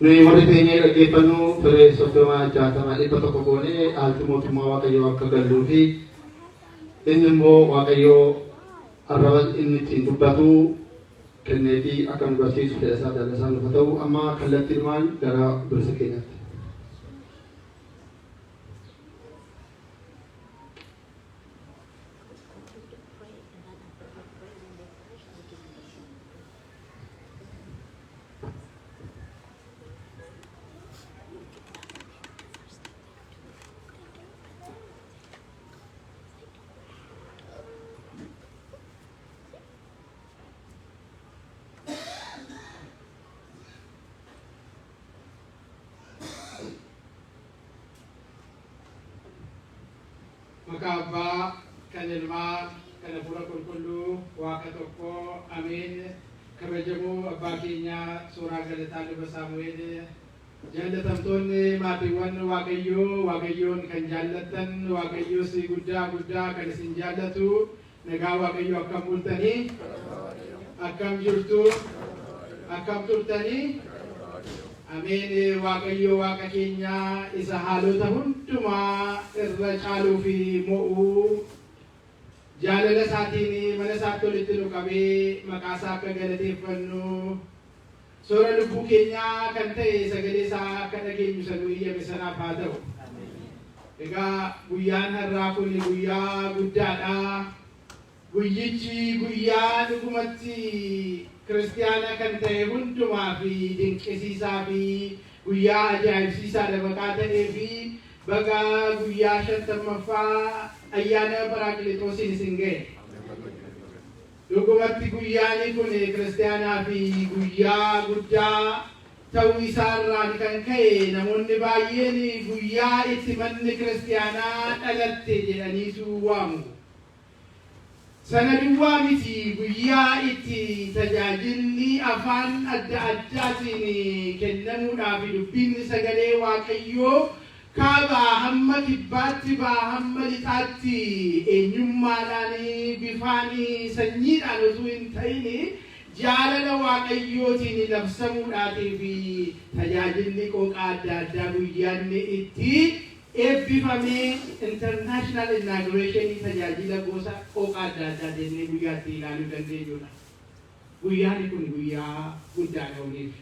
Noi warri keenya dhaggeeffannu ture soddoma jaatama dhibba tokko goonee haalti mootummaa Waaqayyoo akka galluu fi inni immoo Waaqayyoo arraba inni ittiin dubbatu kenneefi akka nu barsiisu fedha isaa jaallasaa nuuf haa ta'u. Amma kallattiidhumaan gara dursa keenyaatti. Makaba kanilma kanapura kulkullu wakatoko amin kabajamu abba keenya suuraa galataa luba Saamu'eel jaalatamtoonni maatiiwwan Waaqayyoon kan jaallatan Waaqayyoo si guddaa kan isin jaallatu nagaa Waaqayyoo akkam bultanii akkam jirtu akkam turtanii Amin Waaqayyo Waaqa keenya isa haalota hundumaa irra caaluu fi mo'uu jaalala isaatiin mana isaatti walitti nu qabee maqaa isaa akka galateeffannu soora lubbuu keenyaa kan ta'e sagalee isaa akka dhageenyu sanuu iyyame sanaaf haa ta'u. Egaa guyyaan har'aa kun guyyaa guddaadha. Guyyichi guyyaa dhugumatti Kiristiyaana kan ta'e hundumaa fi dinqisiisaa fi guyyaa ajaa'ibsiisaadha maqaa ta'ee fi baga guyyaa 50ffaa ayyaana Piraakilixoosiin isin ga'e. Dhugumatti guyyaani kun Kiristiyaanaa fi guyyaa guddaa ta'uu isaarraan kan ka'e namoonni baay'een guyyaa itti manni Kiristiyaanaa dhalatte jedhaniitu waamu. Sana duwwaa miti guyyaa itti tajaajilli afaan adda addaatiin kennamuudhaaf dubbiin sagalee Waaqayyoo kaabaa hamma kibbaatti hamma lixaatti eenyummaadhaan bifaan sanyiidhaan osoo hin ta'in jaalala Waaqayyootiin labsamuudhaatii fi tajaajilli qooqaa adda addaa guyyaan itti eebbifamee international inauguration tajaajila gosa qooqaa adda addaa jennee guyyaatti ilaaluu dandeenyudha. Guyyaan kun guyyaa guddaadha waliif.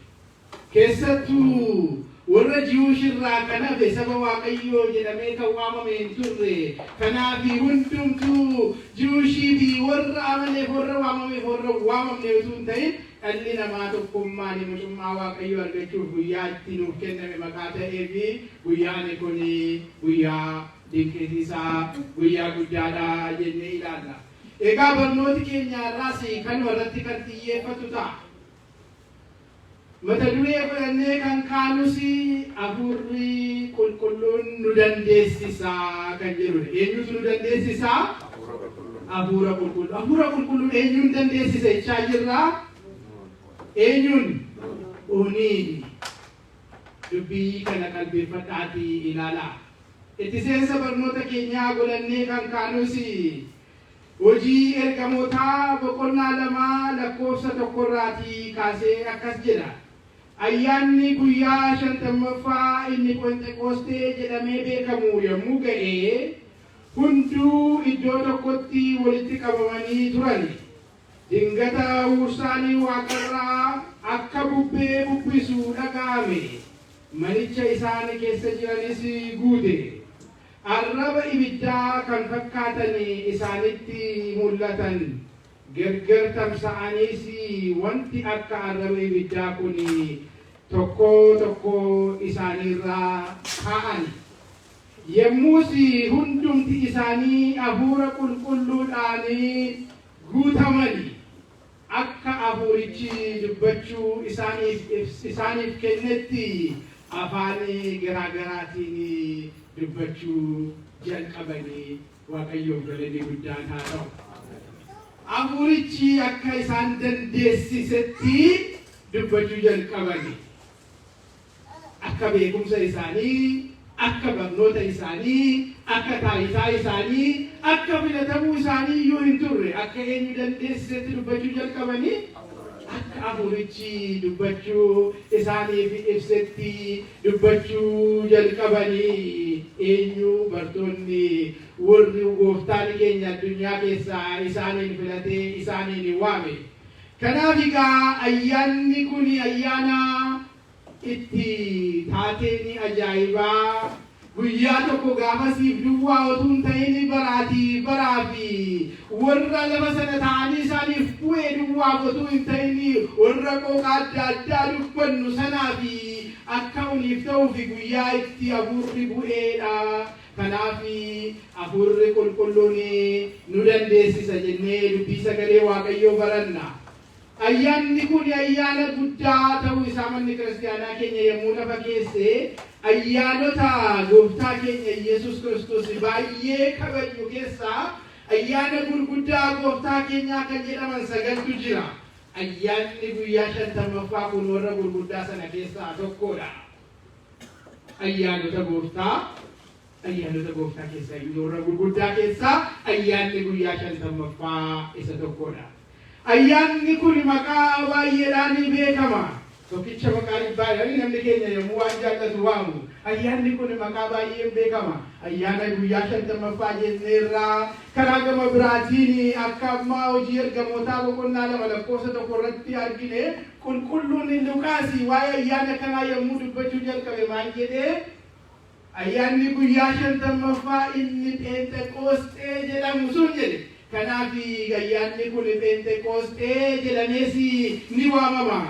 Keessattuu warra Jiwuushirraa kan hafe saba Waaqayyoo jedhamee kan waamame hin turre. Kanaaf hundumtuu Jiwuushii fi warra amaneef warra waamameef warra waamamne utuu hin ta'in dhalli namaa tokkummaan mootummaa Waaqayyoo argachuuf guyyaa itti nuuf kenname maqaa ta'ee fi guyyaan kun guyyaa dinqisiisaa guyyaa guddaadha jennee ilaalla. Egaa barnooti keenya irraas kan warratti kan xiyyeeffatu ta'a. Mata duree fudhannee kan kaanus hafuurri qulqulluun nu dandeessisaa kan jedhudha. Eenyutu nu dandeessisaa? Hafuura qulqulluu. Hafuura qulqulluun eenyuun dandeessisa jechaa jirraa? Eenyuun uniin dubbii kana qalbeeffadhaatii ilaalaa. Itti seensa barnoota keenyaa godhannee kan kaanus hojii ergamootaa boqonnaa 2 lakkoofsa 1 kaasee akkas jedha. Ayyaanni guyyaa 50ffaa inni Pentekoostee jedhamee beekamu yommuu ga'e hunduu iddoo tokkotti walitti qabamanii turani. Dingata uursaanii waaqarraa akka bubbee bubbisu dhaga'ame. Manicha isaan keessa jiranis guute. Arraba ibiddaa kan fakkaatan isaanitti mul'atan. Gargar tamsa'anis wanti akka arraba ibiddaa kun tokko isaaniirraa ka'an. Yemmuus hundumti isaanii hafuura qulqulluudhaan guutamani. Akka hafuurichi dubbachuu isaaniif kennetti afaan garaagaraatiin dubbachuu jalqabanii Waaqayyoof galanni guddaan haa ta'u. Hafuurichi akka isaan dandeessisetti dubbachuu jalqabanii. Akka beekumsa isaanii, akka barnoota isaanii, akka taayitaa isaanii, akka filatamuu isaanii iyyuu hin turre akka eenyu dandeessisetti dubbachuu jalqabanii akka afurichi dubbachuu isaaniif ibsetti dubbachuu jalqabanii eenyu bartoonni warri gooftaan keenya addunyaa keessaa isaaniin filatee isaaniin waame. Kanaaf egaa ayyaanni kun ayyaana itti taateen ajaa'ibaa guyyaa tokko gaafasiif duwwaa otoo hin ta'in baraafi warra lafa sana ta'anii isaaniif bu'ee duwwaa otoo hin ta'in warra qooqa adda addaa dubbannu sanaafi akka uniif ta'uuf guyyaa itti hafuurri bu'eedha. Kanaaf hafuurri qulqulluun nu dandeessisa jennee dubbii sagalee Waaqayyoo baranna. Ayyaanni kun ayyaana guddaa ta'uu isaa manni kiristaanaa keenya yommuu lafa keessee ayyaanota gooftaa keenya Yesuus Kiristoos baay'ee kabaju keessaa ayyaana gurguddaa gooftaa keenyaa kan jedhaman 9tu jira. Ayyaanni guyyaa 50ffaa kun warra gurguddaa sana keessaa tokkodha. Ayyaanota gooftaa keessaa warra gurguddaa keessaa ayyaanni guyyaa 50ffaa isa tokkodha. Ayyaanni kun maqaa baay'eedhaan beekama. Tokkicha maqaa dhibbaan namni keenya yommuu waan jaallatu waamu. Ayyaanni kun maqaa baay'een beekama. Ayyaana guyyaa 50ffaa jenneerraa karaa gama biraatiin akka ammaa hojii ergamootaa boqonnaa 2 lakkoofsa 1 irratti argine qulqulluun Luqaas waa'ee ayyaana kanaa yommuu dubbachuu jalqabe maal jedhee ayyaanni guyyaa 50ffaa inni Pheenxeqoosxee jedhamu sun jedhe. Kanaaf ayyaanni kun Pheenxeqoosxee jedhamees ni waamama.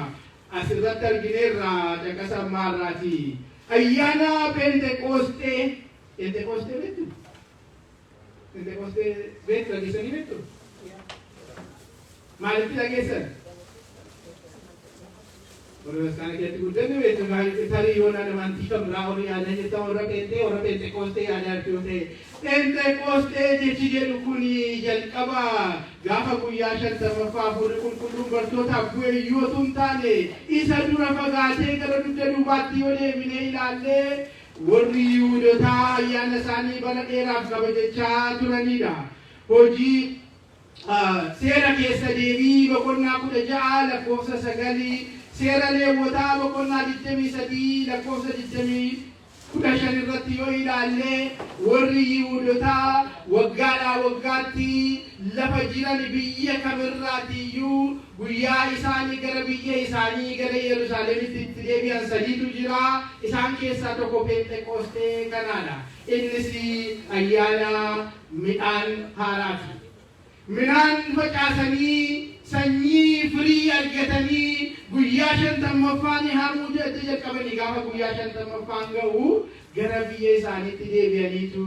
Asirratti argineerra caqasa maarraati. Ayyaana Pheenxeqoosxee beektu? Pheenxeqoosxee beektu dhageessanii beektu? Maalitti dhageessan? Warra keessatti guddanne beektu tarii yoo namantii kan biraa horii yaadan jettan warra Pheenxeqoosxee yaadaa yoo ta'e. Pheenxeqoosxee jechi jedhu kun jalqaba gaafa guyyaa 50ffaa hafuurri qulqulluun bartootaaf bu'e yoo tun taane isa dura fagaatee gara dugda duubaatti yoo deebinee ilaallee warri Yihuudootaa ayyaana isaanii bara dheeraaf kabajachaa turanidha. Hojii seera keessa deebii boqonnaa 16 lakkoofsa 9 seera Lewwotaa boqonnaa 23 lakkoofsa 15 irratti yoo ilaalle warri Yihuudootaa waggaadhaa waggaatti lafa jiran biyya kamirraatiyyuu guyyaa isaanii gara biyya isaanii gara Yerusaalemitti itti deebi'an 3tu jira. Isaan keessaa tokko Pheenxeqoosxee kanaadha. Innis ayyaana midhaan haaraati. Midhaan facaasanii sanyii firii argatanii guyyaa 50ffaan haamuu jalqabanii gaafa guyyaa 50ffaan ga'u gara biyya isaaniitti deebi'aniitu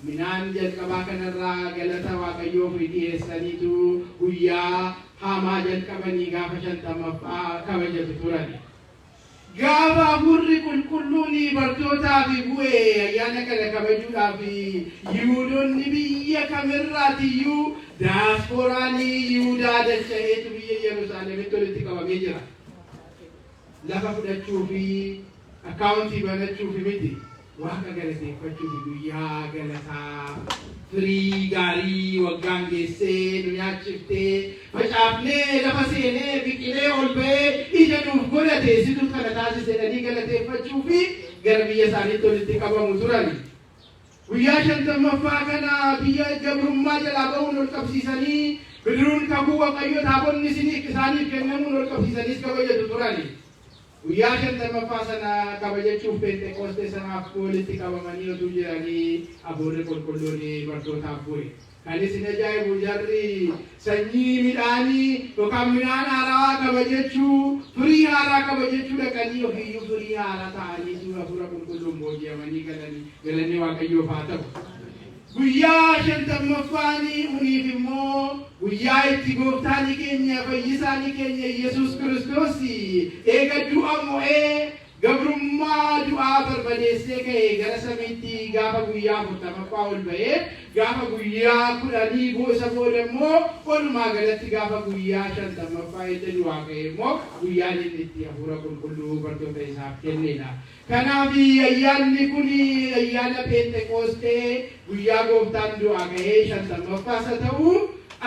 midhaan jalqabaa kanarraa galata Waaqayyoof dhiyeessaniitu guyyaa haamaa jalqabanii gaafa 50ffaa kabajatu turan. Gaafa hafuurri qulqulluun bartootaaf bu'e ayyaana kana kabajuudhaaf Yihuudoonni biyya kamirraatiyyuu daasporaan Yihuudaa dacha'eetu biyya Yerusaalemitti walitti qabamee jira. Lafa fudhachuu fi akkaawuntii banachuu fi miti Waaqa galateeffachuu fi guyyaa galataa firii gaarii waggaan geessee nu nyaachiftee facaafnee lafa seenee biqilee ol ba'ee ija nuuf godhate situ kana taasisedhanii galateeffachuu fi gara biyya isaaniitti walitti qabamu turan. Guyyaa 50ffaa kana biyya gabrummaa jalaa ba'uun ol qabsiisanii bidiruun kakuu Waaqayyoo taabonni isaaniif kennamuun ol qabsiisaniis kabajatu turan. Guyyaa 50ffaa sana kabajachuuf Pheenxeqoosxee sanaaf walitti qabamanii osoo jiranii hafuurri qulqulluun bartootaaf bu'e. Kan isin ajaa'ibu jarri sanyii midhaanii yookaan midhaan haaraa kabajachuu firii haaraa kabajachuu dhaqanii ofiiyyuu firii haaraa ta'anii hafuura qulqulluun booji'amanii galanii Waaqayyoof haa ta'u. Guyyaa 50ffaan uniif immoo guyyaa itti gooftaan keenya fayyisaan keenya Yesuus Kiristoos eega du'a mo'ee gabrummaa du'aa barbadeessee ka'e gara samiitti gaafa guyyaa 40ffaa ol ba'ee gaafa guyyaa 10 isa booda immoo walumaa galatti gaafa guyyaa 50ffaa edda du'aa ka'e immoo guyyaan inni itti hafuura qulqulluu bartoota isaaf kennedha. Kanaaf ayyaanni kun ayyaana Pheenxeqoosxee guyyaa gooftaan du'aa ka'ee 50ffaa isa ta'u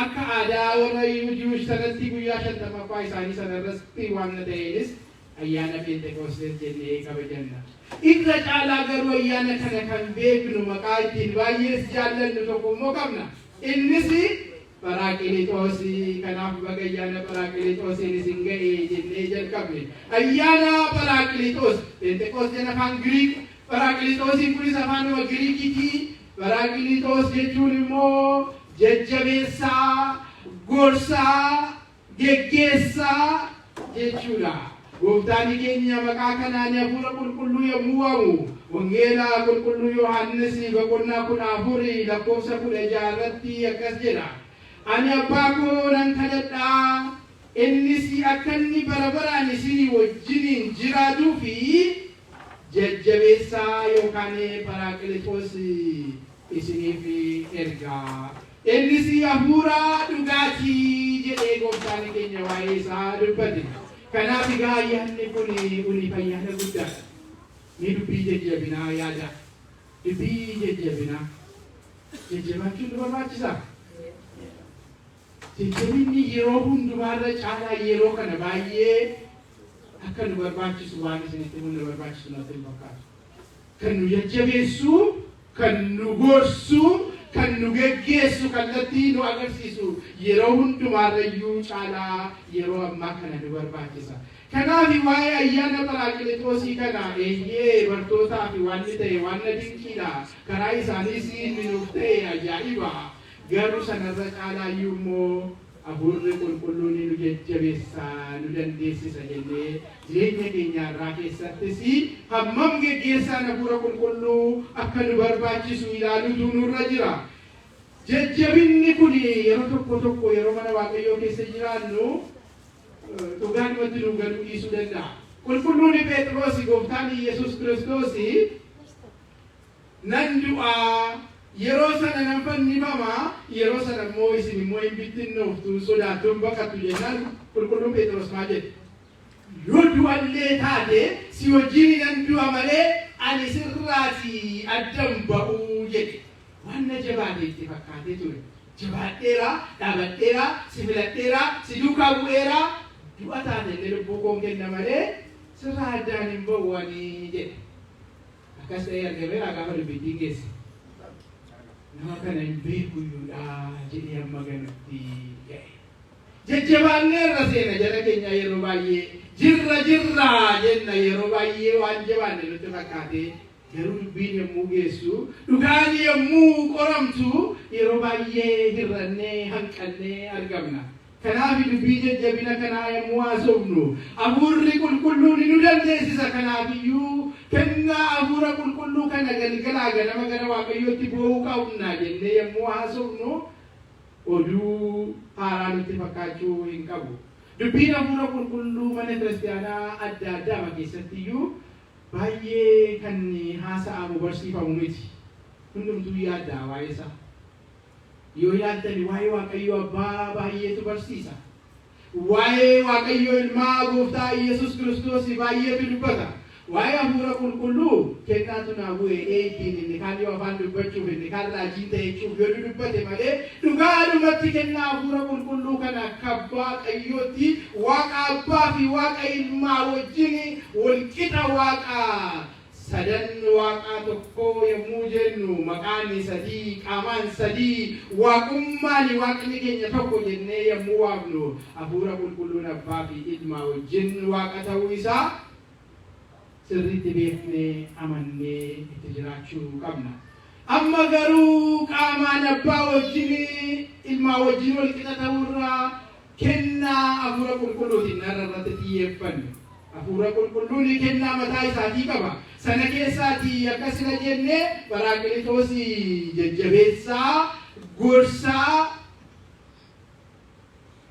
akka aadaa warra Yihuudii sanatti guyyaa 50ffaa isaanii sanarratti waan ta'enis ayyaana Peentekoostes jennee kabajanna. Irra caalaa garuu ayyaana kana kan beeknu maqaa ittiin baay'ees jaallannu tokko immoo qabna. Innis Pharakletos. Kanaaf baga ayyaana Pharakletosiin isin ga'e jennee jalqabne. Ayyaana Pharakletos Peentekoosteen afaan Giriik, Pharakletosiin kunis afaanuma Giriikiiti. Pharakletos jechuun immoo jajjabeessaa, gorsaa, geggeessaa jechuudha. Gooftaan keenya maqaa kanaan hafuura qulqulluu yommuu waamu wangeela qulqulluu Yohaannis boqonnaa 14 lakkoofsa 16 irratti akkas jedha. Ani abbaa koo nan kadhadhaa, innis akka inni bara baraan isin wajjiniin jiraatuu fi jajjabeessaa yookaan Pharakletos isiniif ergaa. Innis hafuura dhugaatii jedhee gooftaan keenya waa'ee isaa dubbate. Kanaaf egaa ayyaanni kun ayyaana guddaadha. Ni dubbii jajjabinaa yaada. Dubbii jajjabinaa. Jajjabaachuun nu barbaachisa. Jajjabinni yeroo hundumaarra caalaa yeroo kana baay'ee akka nu barbaachisu waan isinitti nu barbaachisu natti hin fakkaatu. Kan nu jajjabeessu, kan nu gorsu, kan nu geggeessu, kallattii nu agarsiisu yeroo hundumaarrayyuu caalaa yeroo ammaa kana nu barbaachisa. Kanaaf waa'ee ayyaana Pharakletosii kana bartootaa fi waan ta'e waan dinqiidha. Karaa isaaniis nuuf ta'e ajaa'iba. Garuu sanarra caalaayyuu immoo hafuurri qulqulluun nu jajjabeessaa, nu dandeessisa jennee jireenya keenya irraa keessattis hammam geggeessaan hafuura qulqulluu akka nu barbaachisu ilaaluutu nurra jira. Jajjabinni kun yeroo tokko yeroo mana Waaqayyoo keessa jiraannu dhugaadhumatti nu galuu dhiisuu danda'a. Qulqulluun Phexros gooftaan Yesuus Kiristoos nan du'aa yeroo sana nan fannifama, yeroo sana immoo isin immoo hin bittinnooftu sodaattuun baqattu jennaan qulqulluun Phexros maal jedhe? Yoo du'allee taate si wajjin nan du'a malee ani sirraati addan ba'uu jedhe. Waan na jabaate itti fakkaatee ture. Jabaadheera, dhaabadheera, si filadheera, si duukaa bu'eera. Du'a taate illee lubbuu koon kenna malee sirraa addaan hin ba'u ani jedhe. Akkas ta'ee argameera gaafa dubbittiin geesse. Nama kana hin beekuyyuudha jedhee amma ganatti ga'e. Jajjabaanneerra seena jara keenya yeroo baay'ee jirra jenna yeroo baay'ee waan jabaanne nutti fakkaate. Garuu dubbiin yommuu geessu, dhugaan yommuu qoramtu yeroo baay'ee hir'annee hanqannee argamna. Kanaaf dubbii jajjabina kanaa yommuu haasofnu hafuurri qulqulluun nu dandeessisa. Kanaafiyyuu kennaa hafuura qulqulluu kana galgalaa ganama gara Waaqayyootti bu'uu qabna jennee yommuu haasofnu oduu haaraa nutti fakkaachuu hin qabu. Dubbiin hafuura qulqulluu mana kiristaanaa adda addaa keessattiyyuu baay'ee kan haasa'amu barsiifamu miti. Hundumtuu yaadda waa'ee isaa. Yoo yaaddani waa'ee Waaqayyoo Abbaa baay'eetu barsiisa. Waa'ee Waaqayyoo Ilmaa Gooftaa Yesuus Kiristoos baay'eetu dubbata. Waa'ee hafuura qulqulluu kennaatu naa bu'e eeggiin inni kaan yoo afaan dubbachuuf inni kaan raajiin ta'echuuf yoo dubbate malee dhugaadhumatti kennaa hafuura qulqulluu kana akka Waaqayyootti Waaqa Abbaa fi Waaqa Ilmaa wajjin walqixa Waaqa sadan Waaqa tokko yommuu jennu maqaan sadii qaamaan sadii waaqummaan Waaqni keenya tokko jennee yommuu waamnu hafuura qulqulluun Abbaa fi Ilmaa wajjin Waaqa ta'uu isaa sirriitti beeknee amannee itti jiraachuu qabna. Amma garuu qaamaan Abbaa wajjin Ilmaa wajjin walqixa ta'uurraa kennaa hafuura qulqulluutiin irratti xiyyeeffanne. Hafuura qulqulluun kennaa mataa isaatii qaba. Sana keessaatii akkasina jennee Pharakletos jajjabeessaa, gorsaa,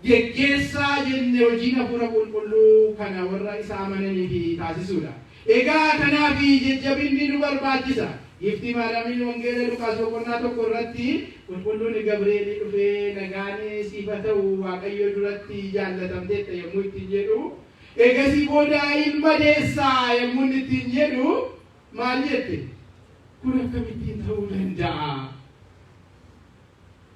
geggeessaa jennee hojiin hafuura qulqulluu kana warra isa amananiif taasisuudha. Egaa kanaaf jajjabinni nu barbaachisa. Giftii Maariyaamiin wangeela Luqaas boqonnaa 1 irratti qulqulluun Gabri'eel dhufee nagaan siif haa ta'u Waaqayyo duratti jaallatamteetta yommuu ittiin jedhu egasii booda ilma deessaa yommuu ittiin jedhu maal jette? Kun akkamittiin ta'uu danda'a?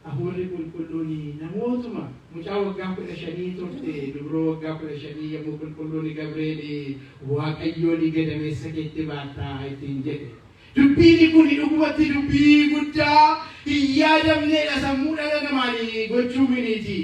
Hafuurri qulqulluun namootuma mucaa waggaa 15 turte dubroo waggaa 15 yommuu qulqulluun Gabrieel Waaqayyoon gadameessa keetti baataa ittiin jedhe. Dubbiin kun dhugumatti dubbii guddaa hin yaadamneedha sammuu dhala namaanii gochuu miniiti.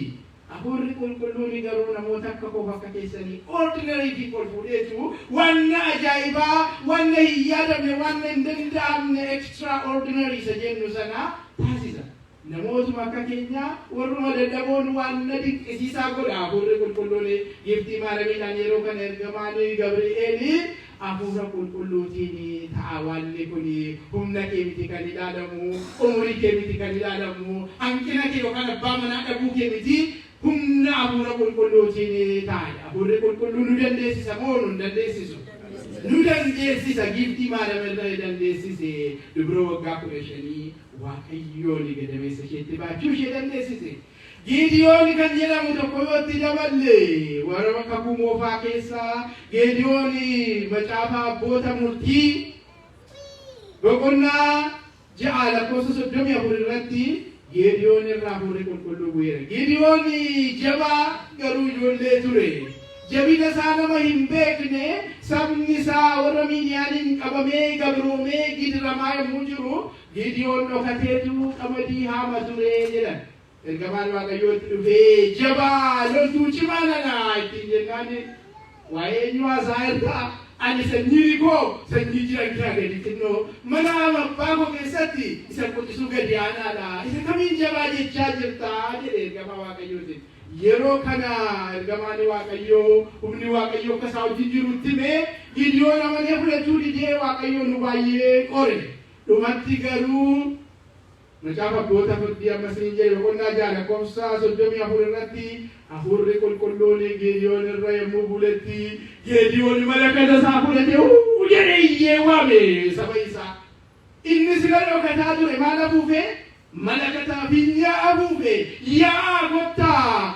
Hafuurri qulqulluun garuu namoota akka qofa akka keessanii ordinary people fuudheetu wanna ajaa'ibaa wanna hin yaadamne wanna hin danda'amne extraordinary isa jennu sana taasisa. Namootuma akka keenya warruma dadhaboon wanna dinqisiisaa godha. Hafuurri qulqulluun giftii maaramiidhaan yeroo kana ergamaan Gabri'eel hafuura qulqulluutiin ta'a wanni kun humna kee miti kan ilaalamu umurii kee miti kan ilaalamu hanqina kee yookaan abbaa manaa dhabuu kee miti humna hafuura qulqulluutiin ta'a. Hafuurri qulqulluun nu dandeessisa moo nu dandeessisu? Nu dandeessisa. Giftii maaramirra dandeessise dubroo waggaa 15 Waaqayyoon gadameessa isheetti baachuu ishee dandeessise. Gideon kan jedhamu tokko yooti daballe warra kakuu moofaa keessa Gideon macaafa abboota murtii boqonnaa 6:34 irratti Gideon irraa hafuurri qulqulluu bu'eera. Gideon jabaa garuu ijoollee ture. Jabina isaa nama hin beekne sabni isaa warra Midiyaaniin qabamee gabroomee gidiramaa yommuu jiru Gideon dhokateetu qamadii haama ture jedhan. Ergamaan Waaqayyootti dhufee jabaa loltuu cimaa nana ittiin jennaan waa'ee eenyumaa isaa irraa ani sanyii koo sanyii jira gadi xinnoo mana abbaa koo keessatti isa quxisuu gadi aanaadha. Isa kamiin jabaa jechaa jirtaa jedhe ergamaa Waaqayyootiin. Yeroo kana ergamaan Waaqayyoo humni Waaqayyoo akka isaa wajjin jirutti mee Gideon amanee fudhachuu didee Waaqayyoon nu baay'ee qore. Dhumatti garuu macaafa abboota murtii ammasiin jedhe boqonnaa 6:34 irratti hafuurri qulqulluun Gideon irra yommuu buletti Gideon malakata isaa fudhatee jedhee iyyee waame saba isaa. Inni sila dhokataa ture maal afuufe? Malakataa fi yaa afuufe yaa gottaa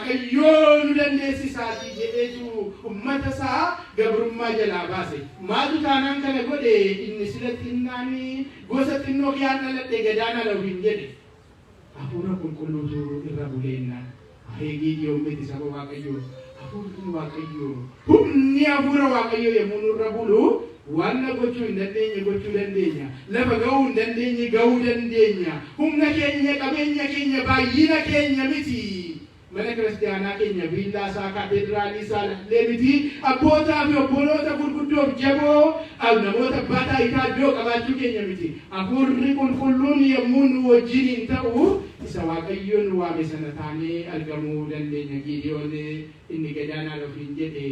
Waaqayyoon nu dandeessisaati jedheetu ummata isaa gabrummaa jalaa baase. Maaltu taanaan kana godhe? Inni sila xinnaanii gosa xinnoo kiyaan dhaladhe gadaana lafiin jedhe. Hafuura qulqulluutu irra buleennaan Gideon miti saba Waaqayyoo. Hafuurri Waaqayyoo humni hafuura Waaqayyoo yommuu nurra bulu wanna gochuu hin dandeenye gochuu dandeenya. Lafa ga'uu hin dandeenye ga'uu dandeenya. Humna keenya qabeenya keenya baay'ina keenya miti. Mana kiristaanaa keenya viillaa isaa kaatedraalii isaa illee miti. Abbootaa fi obboloota gurguddoof jaboo namoota baataa isaa iddoo qabaachuu keenya miti. Hafuurri qulqulluun yommuu nu wajjin ta'u isa Waaqayyoon nu waame sana taanee argamuu dandeenya. Gideon inni gadaanaa lafiin jedhe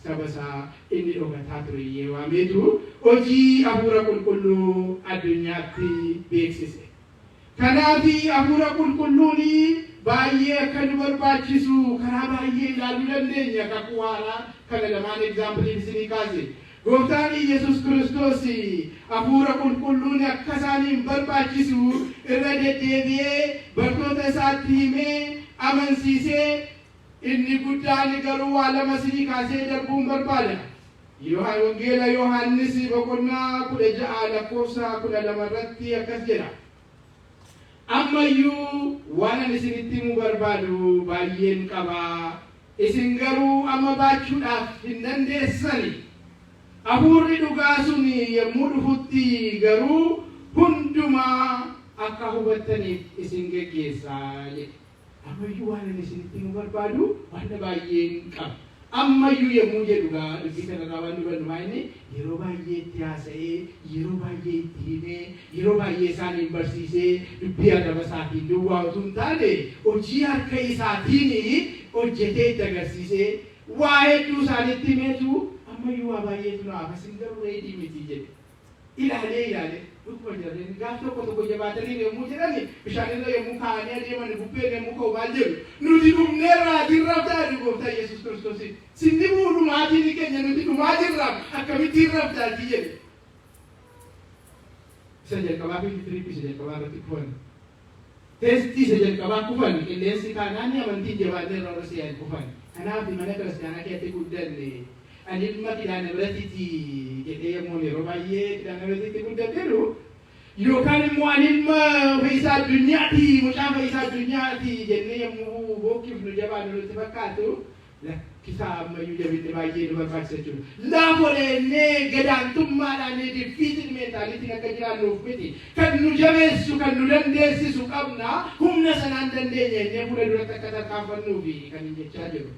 saba isaa inni dhokataa ture iyyee waameetu hojii hafuura qulqulluu addunyaatti beeksise. Kanaafi hafuura qulqulluun baay'ee akka nu barbaachisu karaa baay'ee ilaaluu dandeenya. Kakuu haaraa kana lamaan egzaampilii isinii kaase. Gooftaan Yesuus Kiristoos hafuura qulqulluun akka isaaniin barbaachisu irra deddeebi'ee bartoota isaatti himee amansiisee inni guddaan garuu waa lama isinii kaasee darbuun barbaada. Wangeela Yohaannis boqonnaa 16:12 irratti akkas jedha. Ammayyuu waan ani isinitti himuu barbaadu baay'een qaba. Isin garuu amma baachuudhaaf hin dandeessani. Hafuurri dhugaa sun yommuu dhufutti garuu hundumaa akka hubattaniif isin geggeessaa jedhe. Ammayyuu waan ani isinitti himuu barbaadu waan baay'een qaba. Ammayyuu yommuu jedhugaa dubbii kanarraa waan hubannu maayini yeroo baay'ee itti haasa'ee yeroo baay'ee itti himee yeroo baay'ee isaaniin barsiisee dubbii arraba isaatiin duwwaa utuu hin taane hojii harka isaatiin hojjetee itti agarsiisee waa hedduu isaanitti himeetu ammayyuu waa baay'eetu naaf isin garuu reedii miti jedhe. Ilaalee dhuguma jiranii gaaf tokko jabaatanii yommuu jedhani bishaanirra yommuu kaa'anii adeeman bubbeen yommuu ka'u maal jedhu nuti dhumneerraa dirrabdaa jedhu Gooftaa Yesuus Kiristoosiin. Sinni buudhumaatiin keenya nuti dhumaa jirraam akkamitti irrabdaati jedhe. Isa jalqabaa fi fitiriitti isa jalqabaa irratti kufan. Teestii isa jalqabaa kufan qilleensi kaanaanii amantiin jabaatee irra siyaan kufan. Kanaaf mana kiristaanaa keessatti guddanne ani ilma kidhaana biratti jedhee yommuu yeroo baay'ee kidhaana biratti guddateeru yookaan immoo animma fayyisaa addunyaati mucaa fayyisaa addunyaati jennee yommuu bookifnu jabaan nutti fakkaatu lakkisaa ammayyuu jabinni baay'ee nu barbaachisa jechuudha. Laafoleennee gadaantummaadhaan diffiitiin meentaaliitiin akka jiraannuuf miti kan nu jabeessu kan nu dandeessisu qabna humna sanaan dandeenya jennee fuula duratti akka tarkaanfannuufi kan hin jechaa jiru.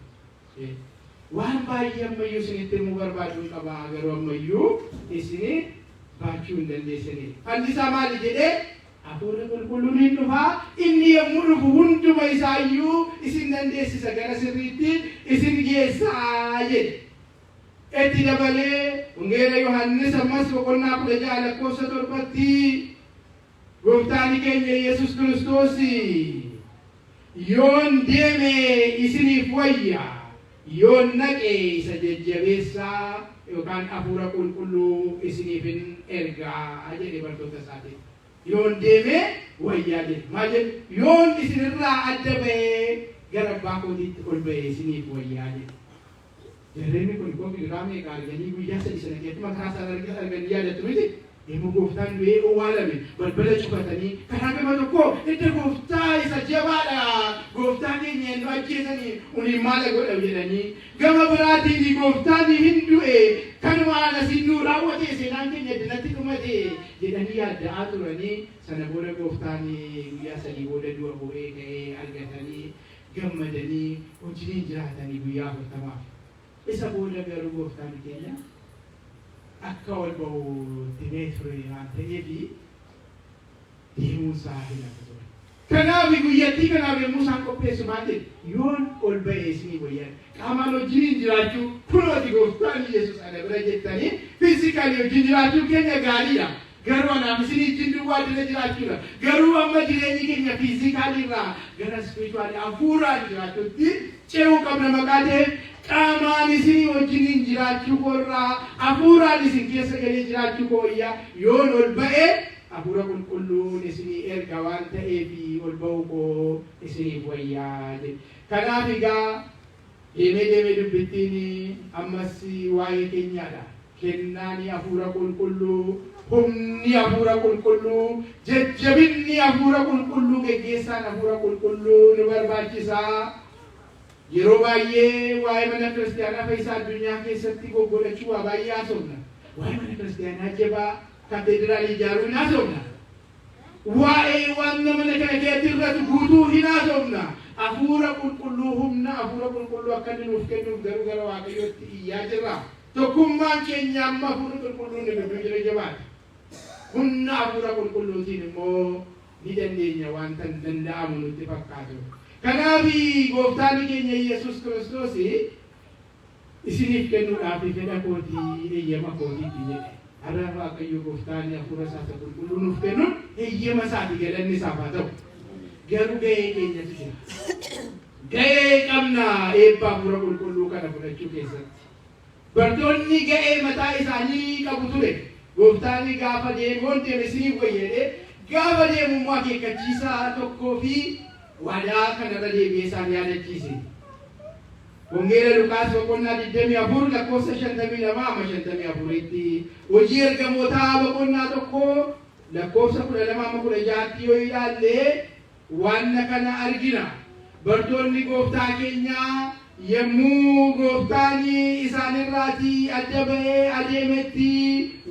Waan baay'ee ammayyuu isinitti himuu barbaaduu qaba garuu ammayyuu isin baachuu hin dandeessanii. Fannisaa maali jedhee Hafuurri qulqulluun hin dhufaa inni yommuu dhufu hunduma isaayyuu isin dandeessisa gara sirriitti isin geessaa jedhe. Itti dabalee Wangeela Yohaannis ammas boqonnaa 16 lakkoofsa 7tti Gooftaan keenya Yesuus Kiristoos yoon deeme isiniif wayya yoon naqe isa jajjabeessaa yookaan hafuura qulqulluu isiniifin ergaa jedhe bartoota isaatiin. Yoon deeme wayyaa jedhe maal jedhe yoon isinirraa adda ba'ee gara abbaa kootiitti ol ba'ee isiniif wayyaa jedhe. Jarreenni kun koofii arganii guyyaa sadii sana keessatti mataa isaa arganii yaadattu miti. Yommuu Gooftaan du'ee owwaalame balbala cufatanii karaa gama tokko itti Gooftaa isa jabaadha Gooftaa keenya nu ajjeesanii uniin maal godha jedhanii gama biraatiin Gooftaan hin du'e kanumaan asiin nu raawwate seenaan keenya dinatti dhumate jedhanii yaadda'aa turanii sana booda Gooftaan guyyaa sadii booda du'a bu'ee ka'ee argatanii gammadanii wajjin jiraatanii guyyaa 40. Isa booda garuu Gooftaan keenya akka ol ba'u dinee ture waan ta'eef deemuun isaa hin akka ture. Kanaaf guyyattii kanaaf yommuu isaan qopheessu maal jedhe yoon ol ba'e isinii wayyan qaamaan wajjin jiraachuu kunooti Gooftaan Yesuus ana bira jettanii fiizikaalii wajjin jiraachuu keenya gaariidha. Garuu anaaf isinii wajjin duwwaa dina jiraachuudha. Garuu amma jireenyi keenya fiizikaaliirraa gara spirituaalii hafuuraan jiraachuutti ce'uu qabna maqaa ta'eef qaamaan isinii wajjin jiraachuu koorraa hafuuraan isin keessa galee jiraachuu kooyyaa yoon ol ba'e hafuura qulqulluun isinii erga waan ta'eef ol ba'uu koo isiniif wayyaa jedhe. Kanaaf egaa deemee dubbittiin ammas waa'ee keenyaadha. Kennaan hafuura qulqulluu, humni hafuura qulqulluu, jajjabinni hafuura qulqulluu, geggeessaan hafuura qulqulluu nu barbaachisaa. Yeroo baay'ee waa'ee mana kiristaanaa fayyisaa addunyaa keessatti goggodhachuu waa baay'ee haasofna. Waa'ee mana kiristaanaa jabaa kateediraalii ijaaruu hin haasofna. Waa'ee waan mana kana keessatti irratti guutuu hin haasofna. Hafuura qulqulluu humna hafuura qulqulluu akka inni nuuf kennuuf garuu gara Waaqayyootti iyyaa jirra. Tokkummaan keenya amma hafuura qulqulluun ni gidduu jira jabaadha. Humna hafuura qulqulluutiin immoo ni dandeenya wanta danda'amu nutti fakkaatu. Kanaaf Gooftaan keenya Yesuus Kiristoos isiniif kennuudhaaf fedha kootii eeyyama kootiitti jedhe. Har'a Waaqayyo Gooftaan hafuura isaa qulqulluu nuuf kennuun eeyyama isaati galanni isaaf haa ta'u. Garuu gahee keenyatu jira. Gahee qabna eebba hafuura qulqulluu kana fudhachuu keessatti. Bartoonni ga'ee mataa isaanii qabu ture. Gooftaan gaafa deemuun deeme isiniif wayyee gaafa deemu immoo akeekkachiisaa tokkoo fi waadaa kanarra deebi'ee isaan yaadachiise. Wangeela Luqaas boqonnaa 24 lakkoofsa 52 amma 54tti hojii ergamootaa boqonnaa 1 lakkoofsa 12 amma 16tti yoo ilaalle waan kana argina. Bartoonni Gooftaa keenyaa yommuu Gooftaan isaanirraatii adda ba'ee adeemetti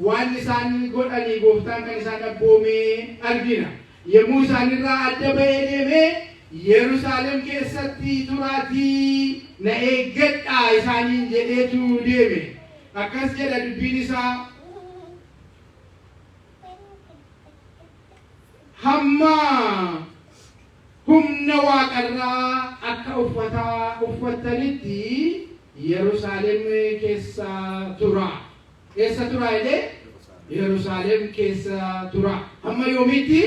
waan isaan godhanii Gooftaan kan isaan abboomee argina. Yommuu isaanirraa adda ba'ee deemee Yerusaalem keessatti turaatii na eeggadhaa isaaniin jedheetu deeme. Akkas jedha dubbiin isaa hamma humna waaqarraa akka uffatanitti Yerusaalem keessa tura. Keessa tura jedhee Yerusaalem keessa tura. Hamma yoomitti?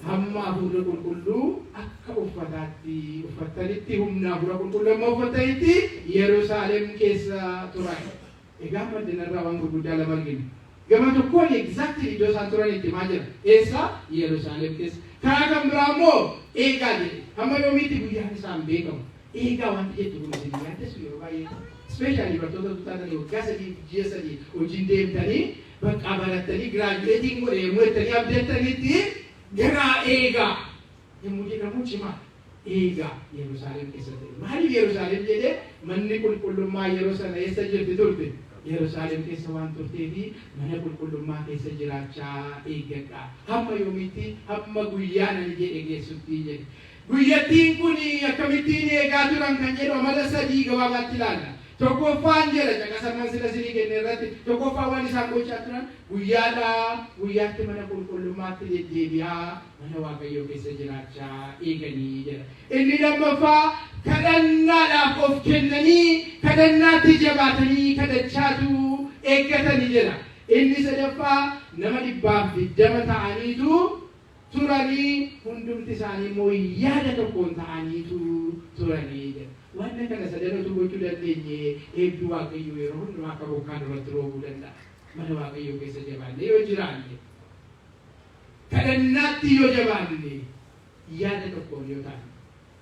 Hamma hafuura qulqulluu akka uffatanitti humna hafuura qulqulluu amma uffatanitti Yerusaalem keessa tura. Egaa maddinarraa waan gurguddaa lama argina. Gama tokkoon exactly iddoo isaan turanitti maal jira? Eessa? Yerusaalem keessa. Karaa kan biraa immoo eegaa jedhe. Hamma yoomitti guyyaan isaan beekamu. Eegaa wanti jettu kun isin yaaddeessu yeroo baay'ee. Especially bartoota tutaatanii waggaa 3 ji'a 3 hojiin deemtanii bakka baratanii giraajuweetiin godhe yommuu ittanii abdattanitti garaa eegaa yommuu jedhamu cimaa eegaa Yerusaalem keessatti maaliif Yerusaalem jedhee manni qulqullummaa yeroo sana eessa jirti turte Yerusaalem keessa waan turtee fi mana qulqullummaa keessa jiraachaa eeggadha hamma yoomitti hamma guyyaan ani jedhe geessutti jedhe guyyattiin kun akkamittiin eegaa turan kan jedhu amala sadii gabaabaatti ilaalla tokkoffaan jedha caqasaman sila sinii kenne irratti tokkoffaan waan isaan gochaa turan guyyaatti mana qulqullummaatti deddeebi'aa mana Waaqayyoo keessa jiraachaa eeganii jedha inni lammaffaa kadhannaadhaaf of kennanii kadhannaatti jabaatanii kadhachaatu eeggatanii jedha inni sadaffaa nama 120 ta'aniitu turanii hundumti isaanii immoo yaada tokkoon ta'aniitu turanii jedha waan kana sadanatu gochuu dandeenye eebbi Waaqayyoo yeroo hundumaa akka bokkaan irratti roobuu danda'a mana Waaqayyoo keessa jabaanne yoo jiraanne kadhannaatti yoo jabaanne yaada tokkoon yoo ta'an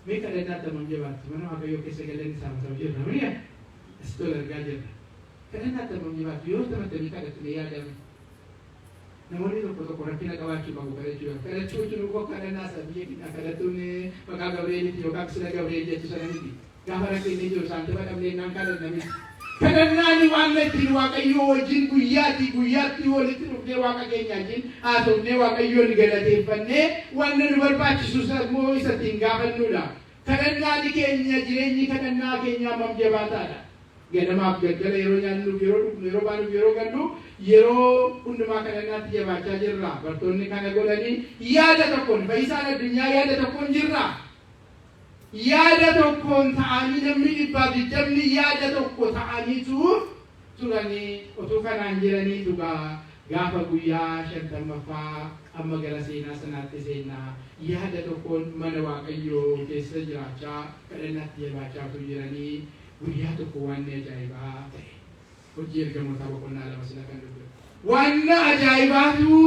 mee kadhannaatti ammoo jabaattu mana Waaqayyoo keessa galan isaa ta'u jirra mari'a asitoo argaa jirra kadhannaatti ammoo jabaattu yoo tamatanii kadhattanii yaadame namoonni tokko rakkina qabaachuu qabu kadhachuu jiru koo kadhannaa isaa biyya kidhaa kadhattuun maqaa Gabri'eelitti yookaan sila Gabri'eel jechuu sana miti gaafa rakkinni jiru saantima dhabnee naan kadhanname kadhannaani waan ittiin Waaqayyoo wajjin guyyaatti walitti dhufnee Waaqa keenya wajjin haasofnee Waaqayyoon galateeffannee waan nu barbaachisu immoo isa ittiin gaafannuudha kadhannaani keenya jireenyi kadhannaa keenya hammam jabaataadha ganamaaf galgala yeroo nyaannuuf yeroo dhugnu yeroo baanuuf yeroo gallu yeroo hundumaa kadhannaatti jabaachaa jirra bartoonni kana godhanii yaada tokkoon fayyisaan addunyaa yaada tokkoon jirra yaada tokkoon ta'anii namni 120 yaada tokko ta'aniitu turanii otuu kanaan jiranii dhugaa gaafa guyyaa 50ffaa amma gara seenaa sanaatti seenaa yaada tokkoon mana Waaqayyoo keessa jiraachaa kadhannaatti jabaachaa jiranii guyyaa tokko waan ajaa'ibaa ta'e hojii ergamoota boqonnaa 2 sila kan dubbatu waan ajaa'ibaatu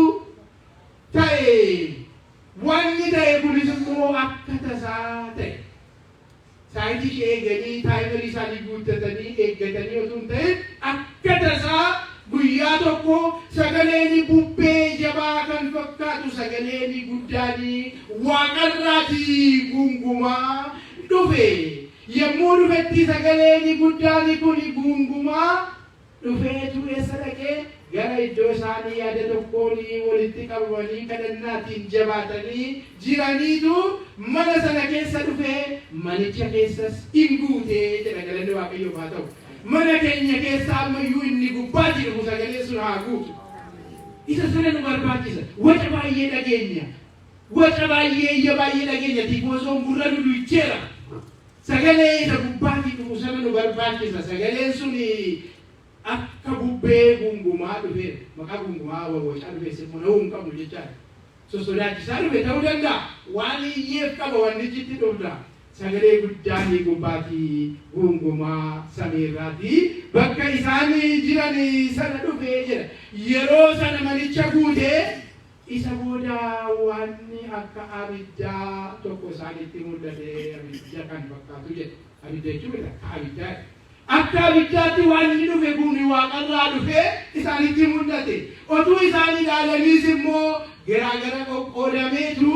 ta'e wanni ta'e kunis immoo akka tasaa ta'e saayitii eeganii taayimerii isaanii guuttatanii eeggatanii osoo hin ta'in akka tasaa guyyaa tokko sagaleeni bubbee jabaa kan fakkaatu sagaleeni guddaanii waaqarraatii gungumaa dhufe yommuu dhufetti sagaleeni guddaani kun gungumaa dhufeetu eessa dhaqee gara iddoo isaanii yaada tokkoon walitti qabamanii kadhannaatiin jabaatanii jiraniitu mana sana keessa dhufee manicha keessas hin guutee jedha galanni Waaqayyoof haa ta'u mana keenya keessa ammayyuu inni gubbaa jiru sagalee sun haa guutu isa sana nu barbaachisa waca baay'ee dhageenya tiifoosoon gurra nu duucheera sagalee isa gubbaatii dhufu sana nu barbaachisa sagaleen sun akka bubbee gungumaa dhufe maqaa gungumaa wawwachaa dhufe simuna hin qabnu jechaadha sosodaachisaa dhufe ta'uu danda'a waan iyyeef qaba wanni jitti dhufda sagalee guddaan gubbaatii gungumaa samiirraatii bakka isaanii jiran sana dhufee jedha yeroo sana manicha guutee isa booda waan akka abiddaa tokko isaanitti mul'ate abidda kan fakkaatu jedha abidda jechuun akka abiddaa akka abiddaatti waan inni dhufe kun waaqarraa dhufe isaanitti mul'ate otuu isaan ilaalaniis immoo garaagara qoqqoodameetu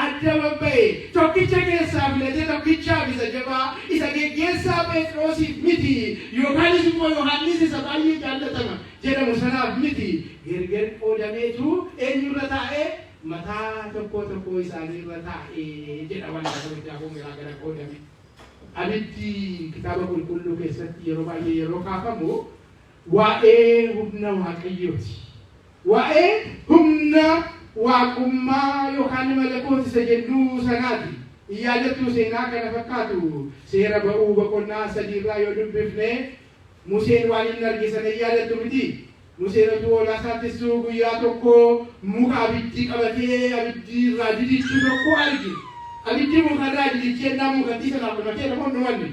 adda babba'e tokkicha keessaa filatee tokkichaaf isa jabaa isa geggeessaa Phexrosiif miti yookaanis immoo Yohaannis isa baay'ee jaallatama jedhamu sanaaf miti gargar qoodameetu eenyurra taa'ee mataa tokko isaaniirra taa'ee jedha waan garaagaraa kun garaagara qoodame abiddi kitaaba qulqulluu keessatti yeroo baay'ee yeroo kaafamu waa'ee humna Waaqayyooti waa'ee humna waaqummaa yookaan malakoota isa jennuu sanaati yaadattuu seenaa kana fakkaatu seera ba'uu boqonnaa 3 irraa yoo dubbifne Museen waan inni arge sana yaadattu miti Museen utuu hoolaa saattisuu guyyaa tokko muka abiddi qabatee abiddi irraa didichu tokko arge abiddi muka irraa didichennaa mukatti sanaaf dhumatee namoonni wanni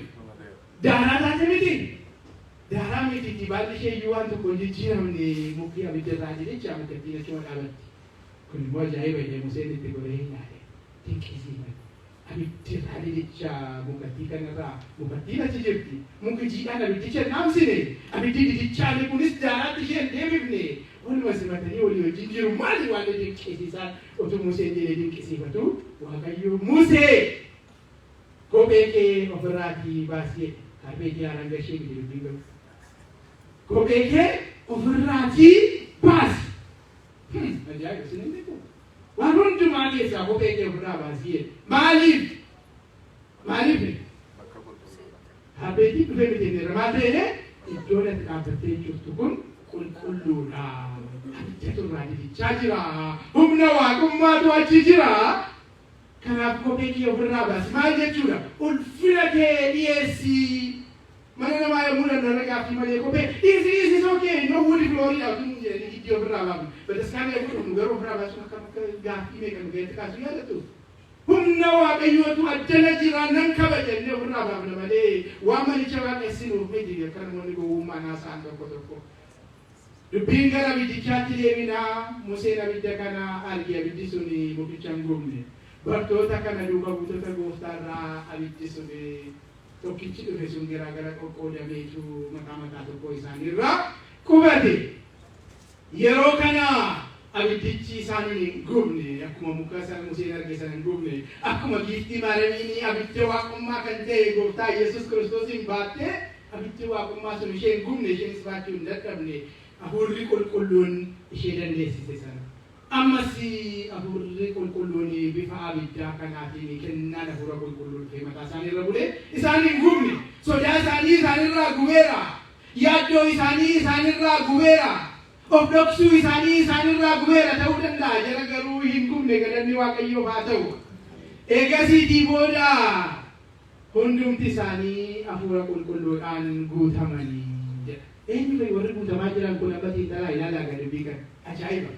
daaraa taate miti daaraa miti dibaalli isheeyyuu waan tokko jijjiiramne mukti abidda irraa didicha mukatti achuma dhaabatti kun immoo ajaa'iba jedhee Museen itti godhee ilaale dinqisiifate abiddi irraa didicha mukatti kanarraa mukattiin achi jirti muki jiidhaan abiddicha naamsine abiddi didichaan kunis daaraatti isheen deebifne akkuma simatanii walii wajjin jiru maali waan dinqisiisan utuu Museen jedhee dinqisiifatu Waaqayyo Musee kophee kee ofirraatii baasee kophee kee haranga ishee gidi galu kophee kee ofirraatii baasi ajaa'iba isin beeku waan hundumaa keessaa kophee kee ofirraa baasee maaliif Habeeti dhufee miti irra maal ta'e iddoo itti dhaabbattee jirtu kun qulqulluudha. Abidda irraa didichaa jira. Humna waaqummaatu achi jira. Kanaaf kophee kee ofirraa baasi. Maal jechuudha? Ulfina kee dhiyeessi. Mana namaa yommuu danda'an gaaffii malee kophee dhiisi tokkee no wuli filooriidha utuu jedhanii iddoo ofirraa baasu. Bataskaana eeguudhaan nu garuu ofirraa baasuun akka gaaffii meeqa nu ga'eetti kaasu yaadatu. Humna waaqayyootu addana jira nan kabajannee ofirraa baafna malee waan manicha waaqessinuuf miti kan namoonni gowwummaa naasaan tokko. Dubbiin gara abiddichaatti deebinaa Museen abidda kana arge abiddi suni mukicha hin gubne. Bartoota kana duuba buutota gooftaarraa abiddi suni tokkichi dhufe sun garaagara qoqqoodameetu mataa tokko isaaniirraa qubate. Yeroo kana abiddichi isaanii hin gubne akkuma muka sana Museen arge sana hin gubne akkuma giiftii Maariyaamiin abidda waaqummaa kan ta'e gooftaa Yesuus Kiristoosiin baattee abiddi waaqummaa sun ishee hin gubne isheenis baachuu hin dadhabne hafuurri qulqulluun ishee dandeessise sana. Ammas hafuurri qulqulluun bifa abiddaa kanaatiin kennaan hafuura qulqulluun ta'e mataa isaaniirra bulee isaan hin gubne sodaa isaanii isaanirraa gubeera yaaddoo isaanii isaanirraa gubeera. Of doksuu isaanii isaanirraa gubeera ta'uu danda'a jara garuu hin gubne galanni Waaqayyoof haa ta'u. Eegasiitii booda hundumti isaanii hafuura qulqulluudhaan guutamanii jedha. Eenyu fa'i warri guutamaa jiran kun abbatiin dhalaa ilaalaa gadi biikan ajaa'iba.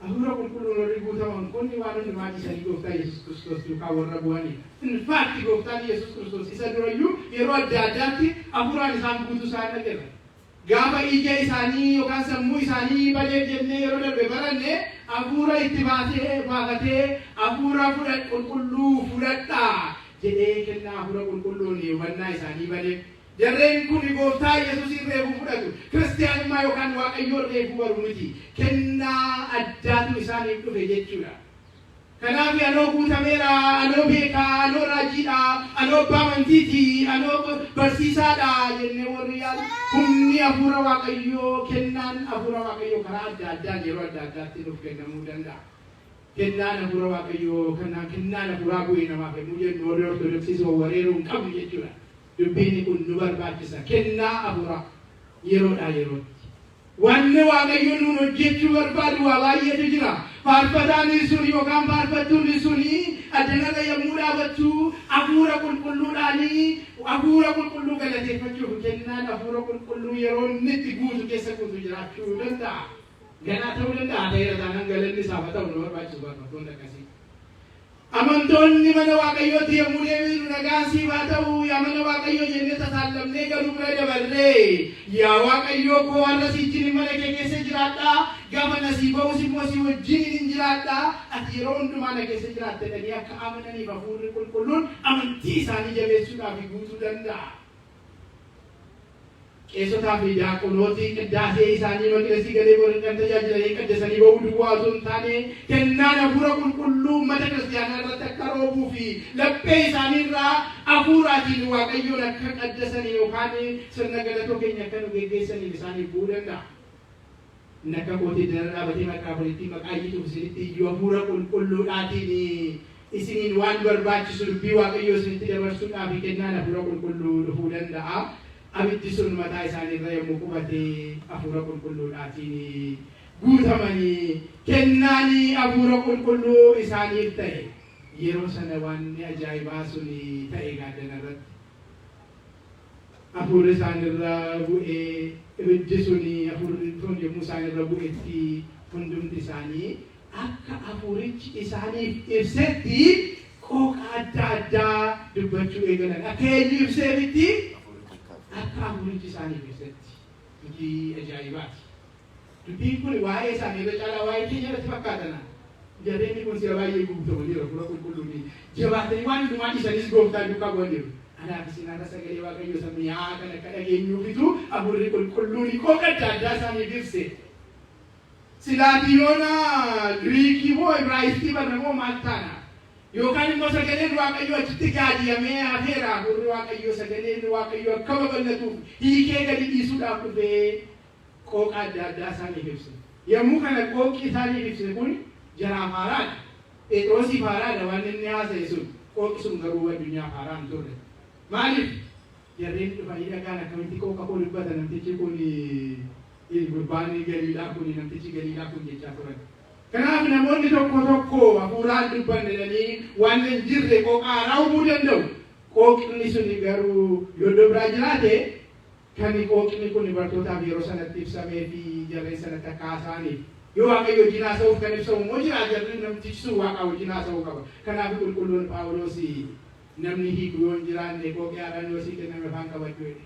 Hafuura qulqulluun warri guutaman kun waan hundumaa dhiisanii gooftaa Yesuus Kiristoos duukaa warra bu'anii. Infaakti gooftaan Yesuus Kiristoos isa durayyuu yeroo adda addaatti hafuuraan isaan guutuu isaan dhageera. Gaafa ija isaanii yookaan sammuu isaanii badeef jennee yeroo darbe baranne hafuura itti baafatee hafuura qulqulluu fudhadhaa jedhee kennaa hafuura qulqulluun hubannaa isaanii badeef. Jarreen kun gooftaa Yesuusin reefuu fudhatu. Kiristiyaanummaa yookaan Waaqayyoon reefuu baru miti. Kennaa addaatu isaaniif dhufe jechuudha. Kanaaf anoo guutameera, anoo beekaa, anoo raajiidha, anoo abbaa amantiiti, anoo barsiisaadha jennee warri yaadu. Humni hafuura Waaqayyoo kennaan hafuura Waaqayyoo karaa adda addaan yeroo adda addaatti nuuf kennamuu danda'a. Kennaan hafuura Waaqayyoo kennaan hafuuraa bu'ee namaaf yemmuu jennu warri Ortodoksii wareeruu hin qabnu jechuudha. Dubbiin kun nu barbaachisa. Kennaa hafuuraa yeroodhaa yerootti. Wanni Waaqayyo nuun hojjechuu barbaadu waa baay'eetu jira. Faarfataan sun yookaan faarfattuun suni addanarra yommuu dhaabattu hafuura qulqulluudhaanii hafuura qulqulluu galateeffachuuf kennaan hafuura qulqulluu yeroo inni itti guutu keessa guutu jiraachuu danda'a. Ganaa ta'uu danda'a ta'eera taanaan galanni isaaf haa ta'u nu barbaachisu faarfattoonni akkasii. Amantoonni mana Waaqayyootti yommuu deebinu nagaan siif haa ta'u yaa mana Waaqayyoo jennee tasaallamnee galuu bira dabarree yaa Waaqayyoo koo har'a siichin mana kee keessa jiraadhaa gaafa nasii ba'us immoo si wajjin hin jiraadhaa ati yeroo hundumaa na keessa jiraattanii akka amananiif hafuurri qulqulluun amantii isaanii jabeessuudhaaf guutuu danda'a. Qeessotaa fi daaqonooti qiddaasee isaanii maqeessii galee borinqan tajaajilanii qaddasanii ba'uu duwwaa osoo hin taane kennaan hafuura qulqulluu uummata kiristaanaa irratti akka roobuu fi laphee isaaniirraa hafuuraatiin Waaqayyoon akka qaddasanii yookaan sirna galatoo keenya akka nu geggeessaniif isaaniif bu'uu danda'a. Inni akka kootii dana dhaabatee maqaa furiitti maqaa iyyituuf isinitti iyyuu hafuura qulqulluudhaatiin isiniin waan barbaachisu dubbii Waaqayyoo isinitti dabarsuudhaaf kennaan hafuura qulqulluu dhufuu danda'a. Abiddi sun mataa isaaniirra yommuu qubatee hafuura qulqulluudhaatiin guutamanii kennaanii hafuura qulqulluu isaaniif ta'e yeroo sana waan ajaa'ibaa sun ta'e gaaddanarratti. Hafuurri isaanirra bu'ee ibiddi sun hafuurri sun yommuu isaanirra bu'etti hundumti isaanii akka hafuurichi isaaniif ibsetti qooqa adda addaa dubbachuu eegalan. Akka eenyu ibseefitti akka hafuurichi isaaniif ibsetti. Dubbii ajaa'ibaati. Dubbiin kun waa'ee isaanii irra caalaa waa'ee keenya irratti fakkaatana. Jarreen kun si'a baay'ee guutamanii hafuura qulqulluun jabaatanii waan hundumaa dhiisanis gooftaa duukaa bu'aniiru. Anaaf isin har'a sagalee Waaqayyoo samii kan akka dhageenyuufitu hafuurri qulqulluun qooqa adda addaa isaaniif ibse. silaatiyoona Giriikii moo Ibraayistii barre moo maal taana? Yookaan immoo sagaleen Waaqayyoo achitti gaadiyamee hafeera hafuurri Waaqayyoo sagaleen Waaqayyoo akka babal'atuuf hiikee gadi dhiisuudhaaf dhufee qooqa adda addaa isaaniif ibse. Yommuu kana qooqi isaaniif ibse kun jaraaf haaraadha. Phexrosiif haaraadha waan inni haasa'e sun. Qooqi sun garuu addunyaa haaraa hin turre. Maaliif? Jarreen dhufanii dhagaan akkamitti qooqa koo dubbata namtichi kun gurbaanii Galiilaa kun namtichi Galiilaa kun jechaa turan. Kanaaf namoonni tokko hafuuraan dubbannanii waan hin jirre qooqaa raawwuu danda'u. Qooqni sun garuu yoo biraa jiraate kan qooqni kun bartootaaf yeroo sanatti ibsamee fi jarreen sanatti akka haasa'aniif yoo Waaqayyo wajjin haasa'uuf kan ibsamu moo jira jarri namtichi sun Waaqa wajjin haasa'uu qaba. Kanaaf qulqulluun Phaawulos namni hiiku yoo hin jiraanne qooqii haaraan yoo sii kenname afaan qabachuu jedhe.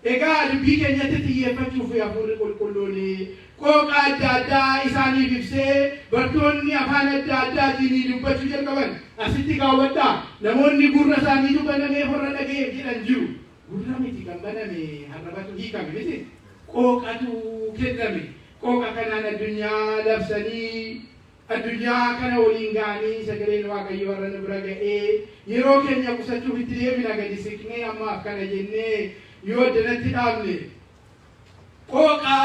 Egaa dubbii keenyatti xiyyeeffachuuf hafuurri qulqulluun qooqa adda addaa isaaniif ibsee bartoonni afaan adda addaatiin dubbachuu jalqaban. Asitti kaawwadhaa namoonni gurra isaanii banamee horra dhaga'eef jedhan jiru. Gurra miti kan baname harrabatu hiikame miti. Qooqatu kenname. Qooqa kanaan addunyaa labsanii addunyaa kana waliin ga'anii sagaleen Waaqayyoo warra nu bira ga'ee yeroo keenya qusachuuf itti deemina gadi siqnee ammaaf kana jennee yoo addanatti dhaabne qooqa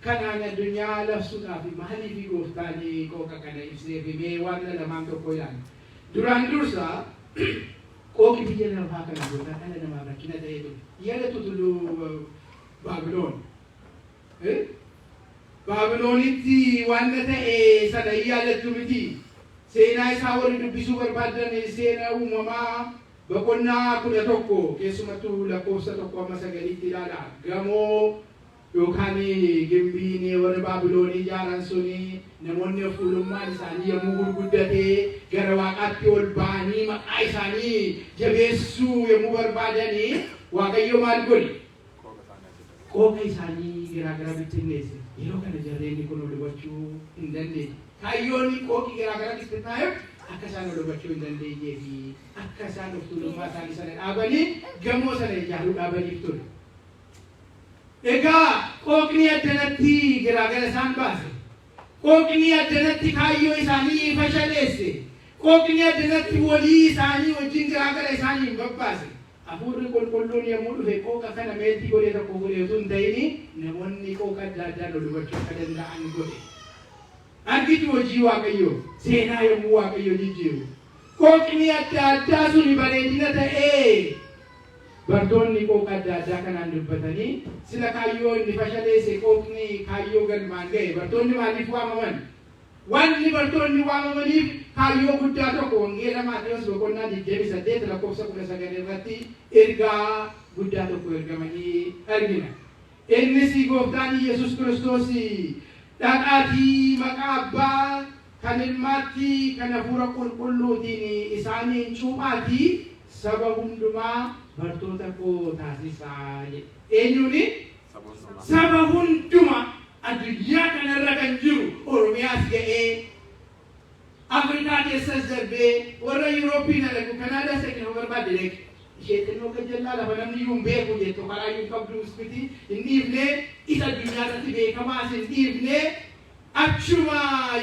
kanaan addunyaa labsuudhaaf maaliif gooftaan qooqa kana ibsee himee waan lamaan tokko ilaalla. Duraan dursa qooqi biyya lafaa kana goota dhala namaa rakkina ta'ee ture. Yaada tutuluu Baabiloon. Baabiloonitti waan ta'e sana yaadattu miti. Seenaa isaa warri dubbisuu barbaadan seenaa uumamaa boqonnaa 11 keessumattuu lakkoofsa 1-9 ilaala. Gamoo yookaan gimbiin warra Baabiloonii ijaaran suni namoonni fuulummaan isaanii yommuu gurguddatee gara Waaqaatti ol ba'anii maqaa isaanii jabeessuu yommuu barbaadanii Waaqayyo maal godhe? Qooqa isaanii garaagaraa bittinneesse. Yeroo kana jarreen kun hubachuu hin dandeenye. Kaayyoonni qooqi garaagaraa bittinnaa'eef akka isaan hubachuu hin dandeenyee fi akka isaan of tuulummaa isaanii sana dhaabanii gamoo sana ijaaruu dhaabaniif ture. Egaa qooqni addanatti garaagara isaan baase. Qooqni addanatti kaayyoo isaanii fashaleesse. Qooqni addanatti walii isaanii wajjin garaagara isaanii hin babbaase. Hafuurri qulqulluun yommuu dhufe qooqa kana meetii godhee tokko godhee osoo hin ta'in namoonni qooqa adda addaan ol hubachuu akka danda'an godhe. Argitu hojii Waaqayyoo seenaa yommuu Waaqayyo jijjiiru. Qooqni adda addaa suni bareedina ta'ee bartoonni qooqa adda addaa kanaan dubbatanii sila kaayyoo inni fashaleesse qooqni kaayyoo galmaan ga'e bartoonni maaliif waamaman? Wanni bartoonni waamamaniif kaayyoo guddaa tokko wangeela Maatewos boqonnaa 28 lakkoofsa 19 irratti ergaa guddaa tokko ergamanii argina. Innis gooftaan Yesuus Kiristoos dhaqaatii maqaa Abbaa kan Ilmaatti kan Hafuura Qulqulluutiin isaaniin cuuphaatii saba hundumaa bartoota koo taasisaa jedhe. Eenyuuni? Saba hundumaa addunyaa kanarra kan jiru Oromiyaas ga'ee Afrikaa keessas darbee warra Yurooppii na dhaqu Kanaadaa seqinoo barbaade dhaqe. Ishee xinnoo gajjallaa lafa namni iyyuu hin beeku jettu karaa iyyuu qabdu miti hin dhiifnee isa addunyaa irratti beekamaas hin dhiifnee achuma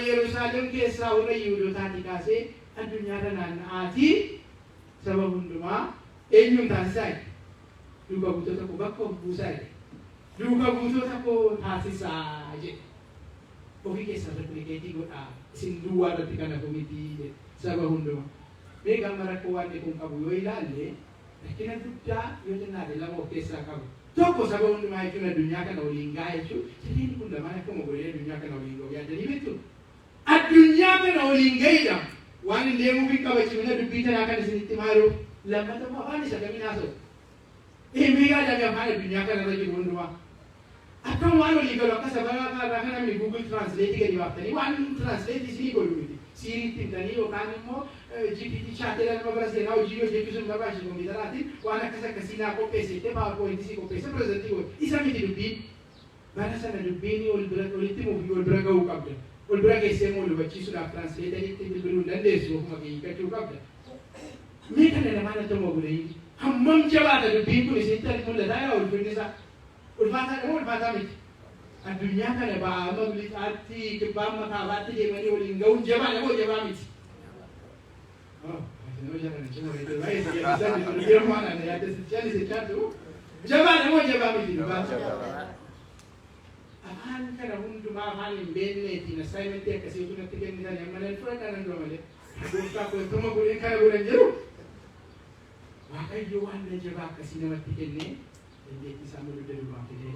Yerusaalem keessaa warra Yihuudootaati kaasee addunyaarra naanna'aatii saba hundumaa eenyuun taasisaa duuka buutota koo bakka of buusaa duuka buutota koo taasisaa jedhe. Ofii keessaa replikeetii godhaa isin duwwaa irratti kana komitii saba hundumaa. Beekan rakkoo waan kun qabu yoo ilaalle rakkina guddaa yoo xinnaate lama of keessaa qabu. Tokko saba hundumaa jechuun addunyaa kana waliin gahaa jechuun sirriin kun lamaan akkuma godhee addunyaa kana waliin ga'u yaadanii beektu. Addunyaa kana waliin ga'idha. Waan hin deemuuf hin qabachifne dubbii tanaa kan isinitti maaluuf lammata afaan isa kamiin haasa'u. Meeqaa damee afaan addunyaa kana irra jiru hundumaa. Akkam waan walii galu akka saba irraa kan namni Google Translate gadi baaftanii waan Translate isinii godhu miti. Siiriitti himtanii yookaan immoo GPT chaatela nama bira seenaa hojii hojjechuun barbaachisu kompiitaraatiin waan akkas akkasii naa qopheessite PowerPoint sii qopheesse pirezentii godhu. Isa miti dubbiin bara sana dubbiin walitti muufii wal bira ga'uu qabda. Wal bira geessee moo hubachiisuudhaaf Translate'itti bilbiluu hin dandeessu ofuma hiikkachuu qabda. Mee kana lamaan attuma godhanii hammam jabaata dubbiin kun isinitti mul'ataa yaa ulfinni isaa. Ulfaataa moo ulfaataa miti? addunyaa kana ba'aa maglixaatti kibbaan makaabaatti deemanii waliin ga'uun jabaa moo jabaa miti? Jabaa moo jabaa miti? Afaan kana hundumaa afaan hin beekneetiin assignment akkasii tunatti kennitan yammanan fudhatan malee gooftaa kootuma godhee kana godhan jiru. Waaqayyo waan jabaa akkasii namatti kennee dandeettii isaa mul'uu danda'uudhaan fidee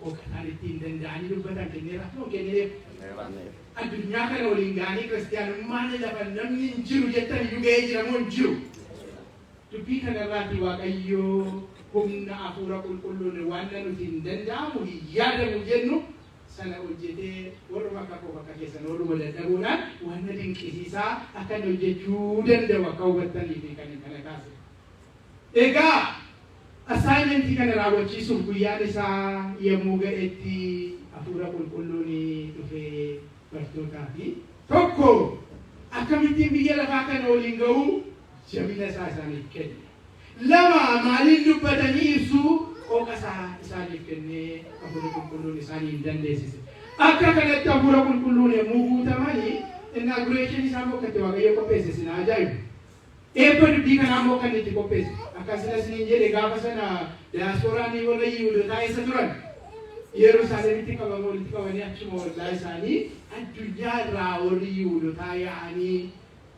qooqataan ittiin danda'anii dubbatan kenneera moo kenneef? Addunyaa kana waliin ga'anii kiristaanummaan lafa namni hin jiru jettan iyyuu ga'ee jira moo hin jiru? Dubbii kanarraatti Waaqayyo humna hafuura qulqulluun waan nuti hin danda'amu hin yaadamu jennu sana hojjetee warruma akka koo bakka keessan warruma dadhabuudhaan waan dinqisiisaa akka inni hojjechuu danda'u akka hubattanii fi kan kana kaase. Egaa assignmentii kana raawwachiisuuf guyyaan isaa yommuu ga'etti hafuura qulqulluun dhufee bartootaa fi tokko akkamittiin biyya lafaa kana waliin ga'uu jabina isaa isaaniif kenne. Lama maaliin dubbatanii ibsuu qooqa isaaniif kennee hafuura qulqulluun isaanii dandeessise. Akka kanatti hafuura qulqulluun yommuu guutamanii inauguration isaa bokkatti Waaqayyo qopheesse sin ajaa'ibu. Eebba dubbii kanaa immoo kan itti qopheesse. Akkasumas niin jedhe gaafa sana diyaaspooraan warra Yihuudootaa eessa turan? Yerusaalemitti qabamanii walitti qabanii achuma waldaa isaanii addunyaa irraa warri Yihuudootaa yaa'anii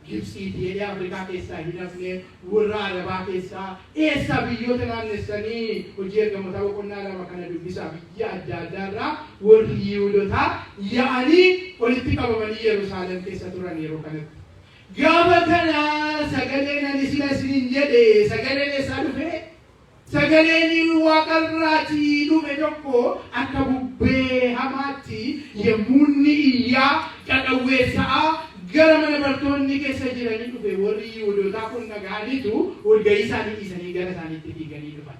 Gibsiitii Afrikaa keessaa hin hafne warra Arabaa keessaa eessa biyyoota naannessanii hojii ergamoota boqonnaa lama kana dubbisaa biyya adda addaa irraa warri Yihuudootaa yaa'anii walitti qabamanii Yerusaalem keessa turan yeroo kanatti. Gaafa kana sagaleen ani sila isiniin jedhe sagaleen eessaa dhufe? Sagaleen waaqarraatii dhufe tokko akka bubbee hamaatti yommuu inni iyyaa qaqawweessa'a gara mana bartoonni keessa jiranii dhufe warri Yihuudootaa kun dhaga'aniitu walga'ii isaanii dhiisanii gara isaaniitti fiiganii dhufan.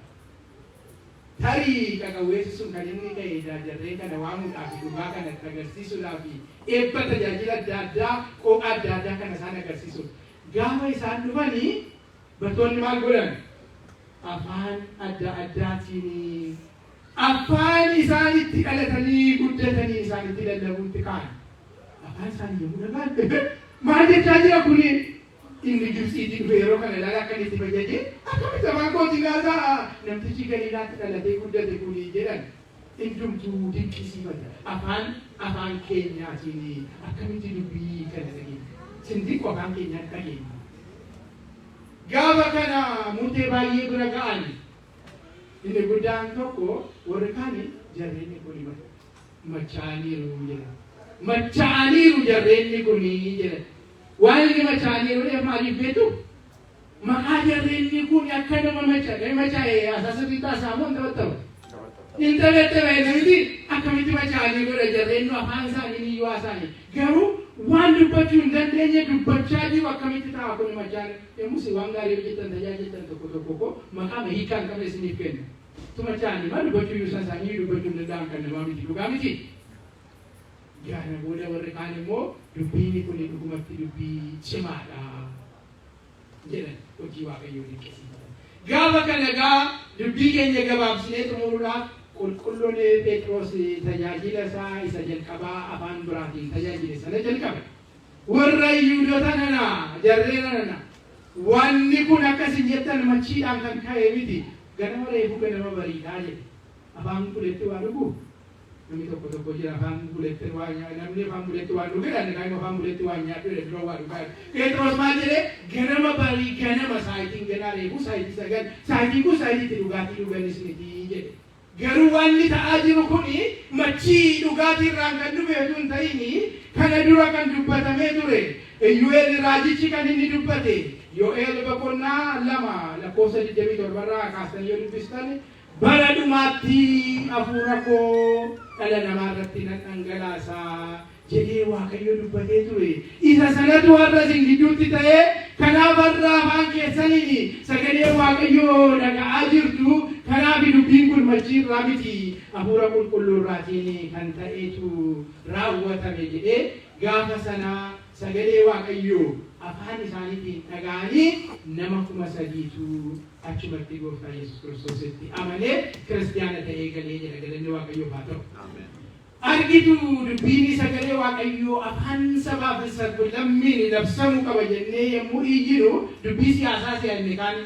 Tarii qaqawweessi sun kan inni ta'e jaajarree kana waamuudhaaf dhugaa kana agarsiisuudhaaf eebba tajaajila adda addaa qooqa adda addaa kana isaan agarsiisuuf. Gaafa isaan dhufanii bartoonni maal godhan? Afaan adda addaatiin afaan isaanitti dhalatanii guddatanii isaanitti lallabuutti ka'an. Afaan isaanii yommuu dhagaan maal jechaa jira kuni? Inni Gibsiitii dhufe yeroo kana ilaala akka itti fayyadee akkamitti afaan kooti gaasaa namtichi Galiilaatti dhalatee guddate kuni jedhan hundumtuu dinqisiifata. Afaan keenyaatiin akkamitti dubbii kana dhageenya? Sindiqqoo afaan keenyaan dhageenya. Gaafa kana murtee baay'ee bira ga'an inni guddaan tokko warri kaani jarreenni kuni machaaniiru jedha. Machaaniiru jarreenni kuni jedha. Waan inni machaaniiru maaliif beektu? Maqaa jarreenni kun akka nama machaa'e asaasatti taasaamuun taphattama. Intabettame namiti akkamitti machaaniiru jarreennu afaan isaanii iyyuu isaanii garuu waan dubbachuu hin dandeenye dubbachaa jiru akkamitti ta'a kun machaan yommus waan gaarii hojjetan tajaajiltan tokko tokko maqaa hiikaa hin qabne isiniif kenna. Tuma chaanii maal dubbachuu iyyuu isaanii dubbachuu hin danda'an kan namaa miti dhugaa miti. Gaana booda warri kaan immoo dubbiin kun dhugumatti dubbii cimaadha jedhan hojii Waaqayyoo dinqisiifatan. Gaafa kana gaa dubbii keenya gabaabsinee xumuruudhaaf qulqulluun Phexros tajaajila isaa isa jalqabaa afaan biraatiin tajaajile sana jalqabe. Warra Yihuudoota nana jarreena nana wanni kun akkasin jettan machiidhaan kan ka'e miti ganama reefu ganama bariidhaa jedhe. Afaan buletti waa dhugu namni tokko jira afaan buletti waa nyaatu namni afaan buletti waa dhugu jedhan kan afaan buletti waa nyaatu jedhe waa dhugaa. Phexros maal jedhe ganama barii ganama saayitiin ganaa reefu saayitii sagal saayitiin kun saayitii dhugaatii dhuganis miti jedhe. Garuu wanni ta'aa jiru kuni machii dhugaatii irraan kan dhufe osoo hin ta'in kana dura kan dubbatamee ture. Yoel raajichi kan inni dubbate Yoel boqonnaa 2 lakkoofsa 27 irraa kaastanii yoo dubbistan bara dhumaatti hafuura koo dhala namaa irratti nan dhangalaasaa jedhee Waaqayyo dubbatee ture. Isa sanatu har'a isin gidduutti ta'ee kanaaf har'a afaan keessaniin sagalee Waaqayyoo dhaga'aa jirtu. Kanaaf dubbiin kun machii irraa miti hafuura qulqulluu irraatiin kan ta'etu raawwatame jedhee gaafa sana sagalee Waaqayyoo afaan isaaniitiin dhaga'anii nama 3,000tu achumatti Gooftaa Yesuus Kiristoositti amanee kiristaana ta'ee galee jedha galanni Waaqayyoof haa ta'u. argitu dubbiin sagalee waaqayyoo afaan sabaaf sarbu lammiin labsamu qaba jennee yommuu iyyinu dubbii siyaasaa se'anne kaan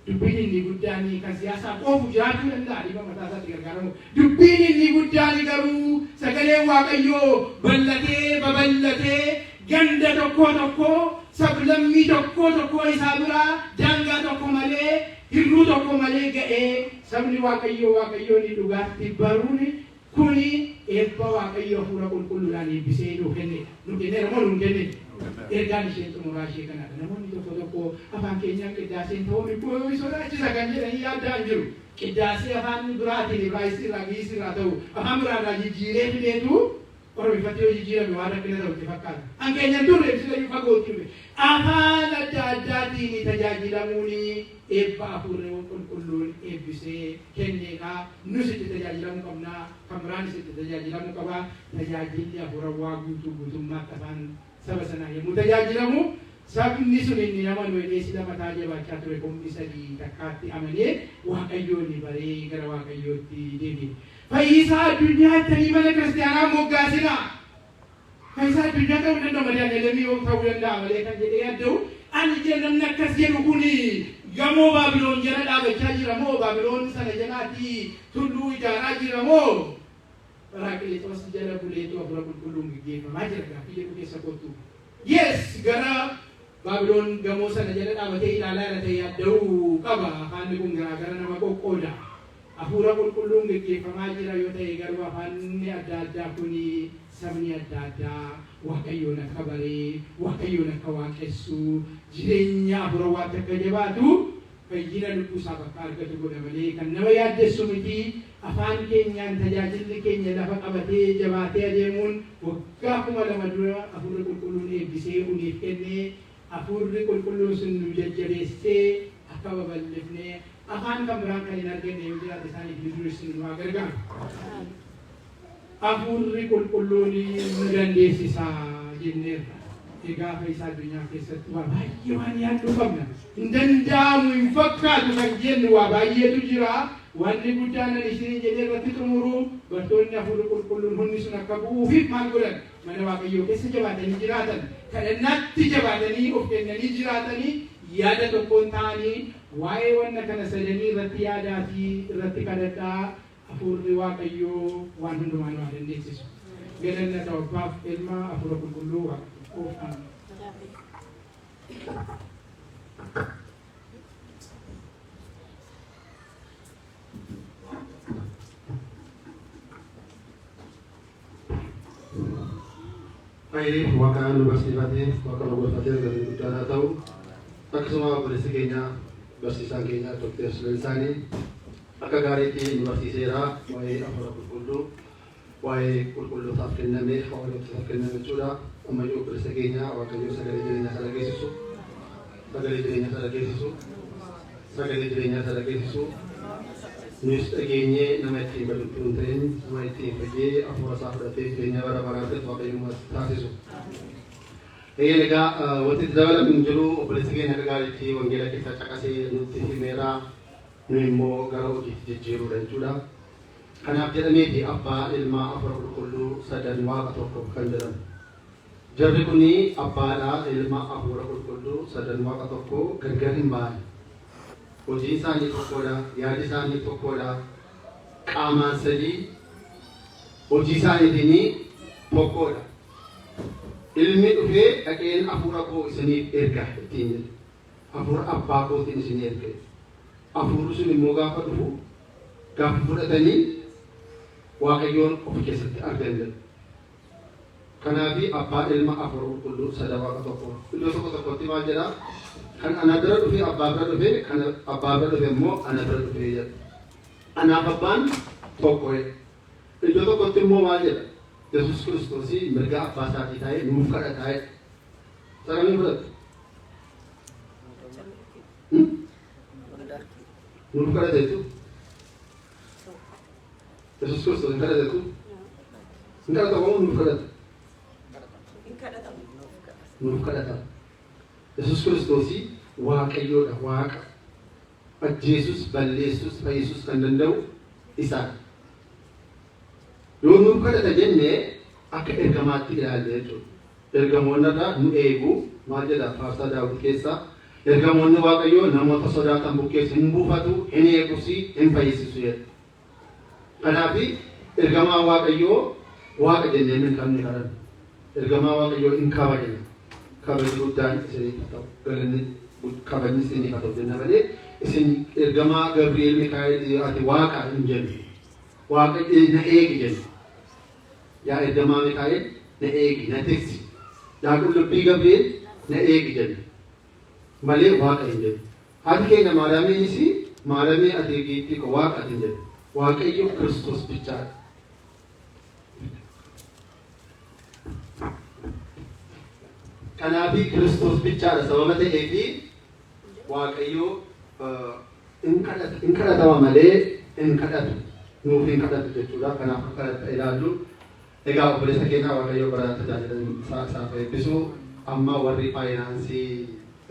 dubbiin inni guddaan kan siyaasaa qofu jiraachuu danda'a dhiiba mataa isaatti gargaaramu dubbiin inni guddaan garuu sagalee waaqayyoo bal'atee babal'atee ganda tokko sablammii tokko isaa biraa daangaa tokko malee hirruu tokko malee ga'ee sabni waaqayyoo ni dhugaatti baruun kuni eebba waaqayyoo hafuura qulqulluudhaan eebbisee nuu kenne nu kenne namoonni nu kenne ergaan ishee xumuraa ishee kanaadha namoonni tokko afaan keenyaan qiddaaseen ta'uu ibboo sodaachisa kan jedhanii yaaddaa hin jiru qiddaasee afaan biraatiin ibraayisirraa giisirraa ta'u afaan biraarraa jijjiiree fideetu ormifatee hojii jijjiirame waan rakkina ta'utti fakkaata hankeenyaan turre ibsilayyuu fagootti dhufe afaan adda addaatiin tajaajilamuun eebba hafuurri qulqulluun eebbisee kenneekaa nus itti tajaajilamuu qabnaa kan biraanis itti tajaajilamuu qabaa tajaajilli hafuurawaa guutummaatti afaan saba sanaa yommuu tajaajilamu sabni sun inni nama nuyi sila mataa jabaachaa ture kumbi sadii takkaatti amanee waaqayyoonni baree gara waaqayyootti deebi'e. Fayyisaa addunyaatti mana kiristaanaa moggaasinaa. Fayyisaa addunyaa ta'uu danda'a malee aneelamii ta'uu danda'a malee kan jedhee yaaddu ani namni akkas jedhu kuni gamoo Baabiloon jala dhaabachaa jira moo Baabiloon sana jalaatti tulluu ijaaraa jira moo Pharaaqileexoos jala buleetu hafuura qulqulluun gaggeeffamaa jira gaaffii jedhu keessa kottu. Yes gara Baabiloon gamoo sana jala dhaabatee ilaalaa irra ta'e yaadda'uu qaba afaanni kun garaagara nama qoqqooda. Hafuura qulqulluun gaggeeffamaa jira yoo ta'e garuu afaanni adda addaa kuni sabni adda addaa waaqayyoon akka baree waaqayyoon akka waaqessu jireenya hafuura waan akka jabaatu fayyina lubbuusaaf akka argatu godha malee kan nama yaaddessu miti afaan keenyaan tajaajilli keenya lafa qabatee jabaatee adeemuun waggaa 2000 dura hafuurri qulqulluun eebbisee uniif kennee hafuurri qulqulluun sun nu jajjabeessee akka babal'ifnee afaan kan biraan kan hin argenne yoo jiraate isaaniif durisni nu gargaara. Hafuurri qulqulluun nu dandeessisaa jenneerra. Egaa fayyisaa addunyaa keessatti waa baay'ee waan yaaduu qabna. Hin danda'amu hin fakkaatu kan jennu waa baay'eetu jira. Wanni guddaan ani isin jedhee irratti xumuru bartoonni hafuurri qulqulluun hundi sun akka bu'uufiif maal godhan mana waaqayyoo keessa jabaatanii jiraatan kadhannaatti jabaatanii of kennanii jiraatanii yaada tokkoon ta'anii waa'ee wanna kana sadanii irratti yaadaa fi irratti kadhadhaa hafuurri waaqayyoo waan hundumaan waan dandeessisu. Galanna ta'u Abbaaf Ilma hafuura qulqulluu waaqeffatan. Wakaan barsiifatee wakaan gorfatee gadi guddaa ta'u akkasuma obboleessi keenya barsiisaan keenya Dr. Suleensaanii akka gaariitti nu barsiiseera waa'ee hafuura qulqulluu waa'ee qulqullootaaf kenname hawaasootaaf kenname jechuudha. Ammayyuu obboleessa keenya waaqayyoo sagalee jireenyaa sana geessisu sagalee jireenyaa sana geessisu nus dhageenyee nama ittiin baduu hin ta'in nama ittiin fayyee hafuura isaa fudhatee jireenya bara baraa argatu waaqayyoo taasisu. Egaa wanti dabalamu hin jiru obboleessi keenya akka gaariitti wangeela keessa caqasee nutti himeera nu immoo gara hojiitti jijjiiruudha jechuudha. Kanaaf jedhameeti abbaa ilmaa hafuura qulqulluu sadan waaqa tokko kan jedhamu. Jarri kuni abbaadhaa ilma hafuura qulqulluu sadan waaqa tokko gargar hin baane. Hojii isaanii tokkodha, yaadi isaanii tokkodha, qaamaan sadii hojii isaaniitiin tokkodha. Ilmi dhufee dhaqeen hafuura koo isiniif erga ittiin jedhu. Hafuura abbaa kootiin isin erge. Hafuurri sun immoo gaafa dhufu gaafa fudhatanii waaqayyoon of keessatti argan jedhu. Kanaaf abbaa ilma hafuura qulqulluu sadan waaqa tokko. Iddoo tokko tokkotti maal jedhaa? Kan ana bira dhufe abbaa bira dhufe kan abbaa bira dhufe immoo ana bira dhufe jedha. Anaaf abbaan tokko jedha. Iddoo tokkotti immoo maal jedha? Yesuus Kiristoos mirga abbaa isaatii taa'ee nuuf kadhataa jedha. Sagamii fudhatu. Nuuf kadhata jechuudha. Yesuus Kiristoos hin kadhata jechuudha. Hin kadhata moo nuuf kadhata? Nuuf kadhata. Yesuus Kiristoos waaqayyoodha, waaqa. Ajjeesus, balleessus, fayyisuus kan danda'u isaan. Yoo nuuf kadhata jennee akka ergamaatti ilaalle jechuudha. Ergamoonni irraa nu eegu maal jedha faarsaa Daawit keessaa ergamoonni Waaqayyoo namoota sodaatan bukkeessa hin buufatu, hin eegusi, hin fayyisisu jedha. Kanaaf ergamaa Waaqayyoo Waaqa jennee min qabne kadhanna. Ergamaa Waaqayyoo hin kabajne. Kabajni guddaan isiniif ta'u. Galanni kabajni isiniif ta'u jenna malee isin ergamaa Gabriel Mikaa'el ati Waaqa hin jennu. Waaqa na eegi jennu. Yaa ergamaa Mikaa'el na eegi, na tiksi. Yaa qullubbii Gabriel na eegi jennu. Malee Waaqa hin jennu. Haati keenya Maariyaamiinis Maariyaamii ati eegiitti ko Waaqa hin jennu. Waaqayyo Kiristoos bichaadha. Kanaafi Kiristoos bichaadha sababa ta'eefi Waaqayyo in kadhatama malee in kadhatu nuuf hin kadhatu jechuudha. Kanaaf akka kadhata ilaallu egaa obboleessa keenya Waaqayyo bara tajaajilan isaa eebbisu amma warri faayinaansii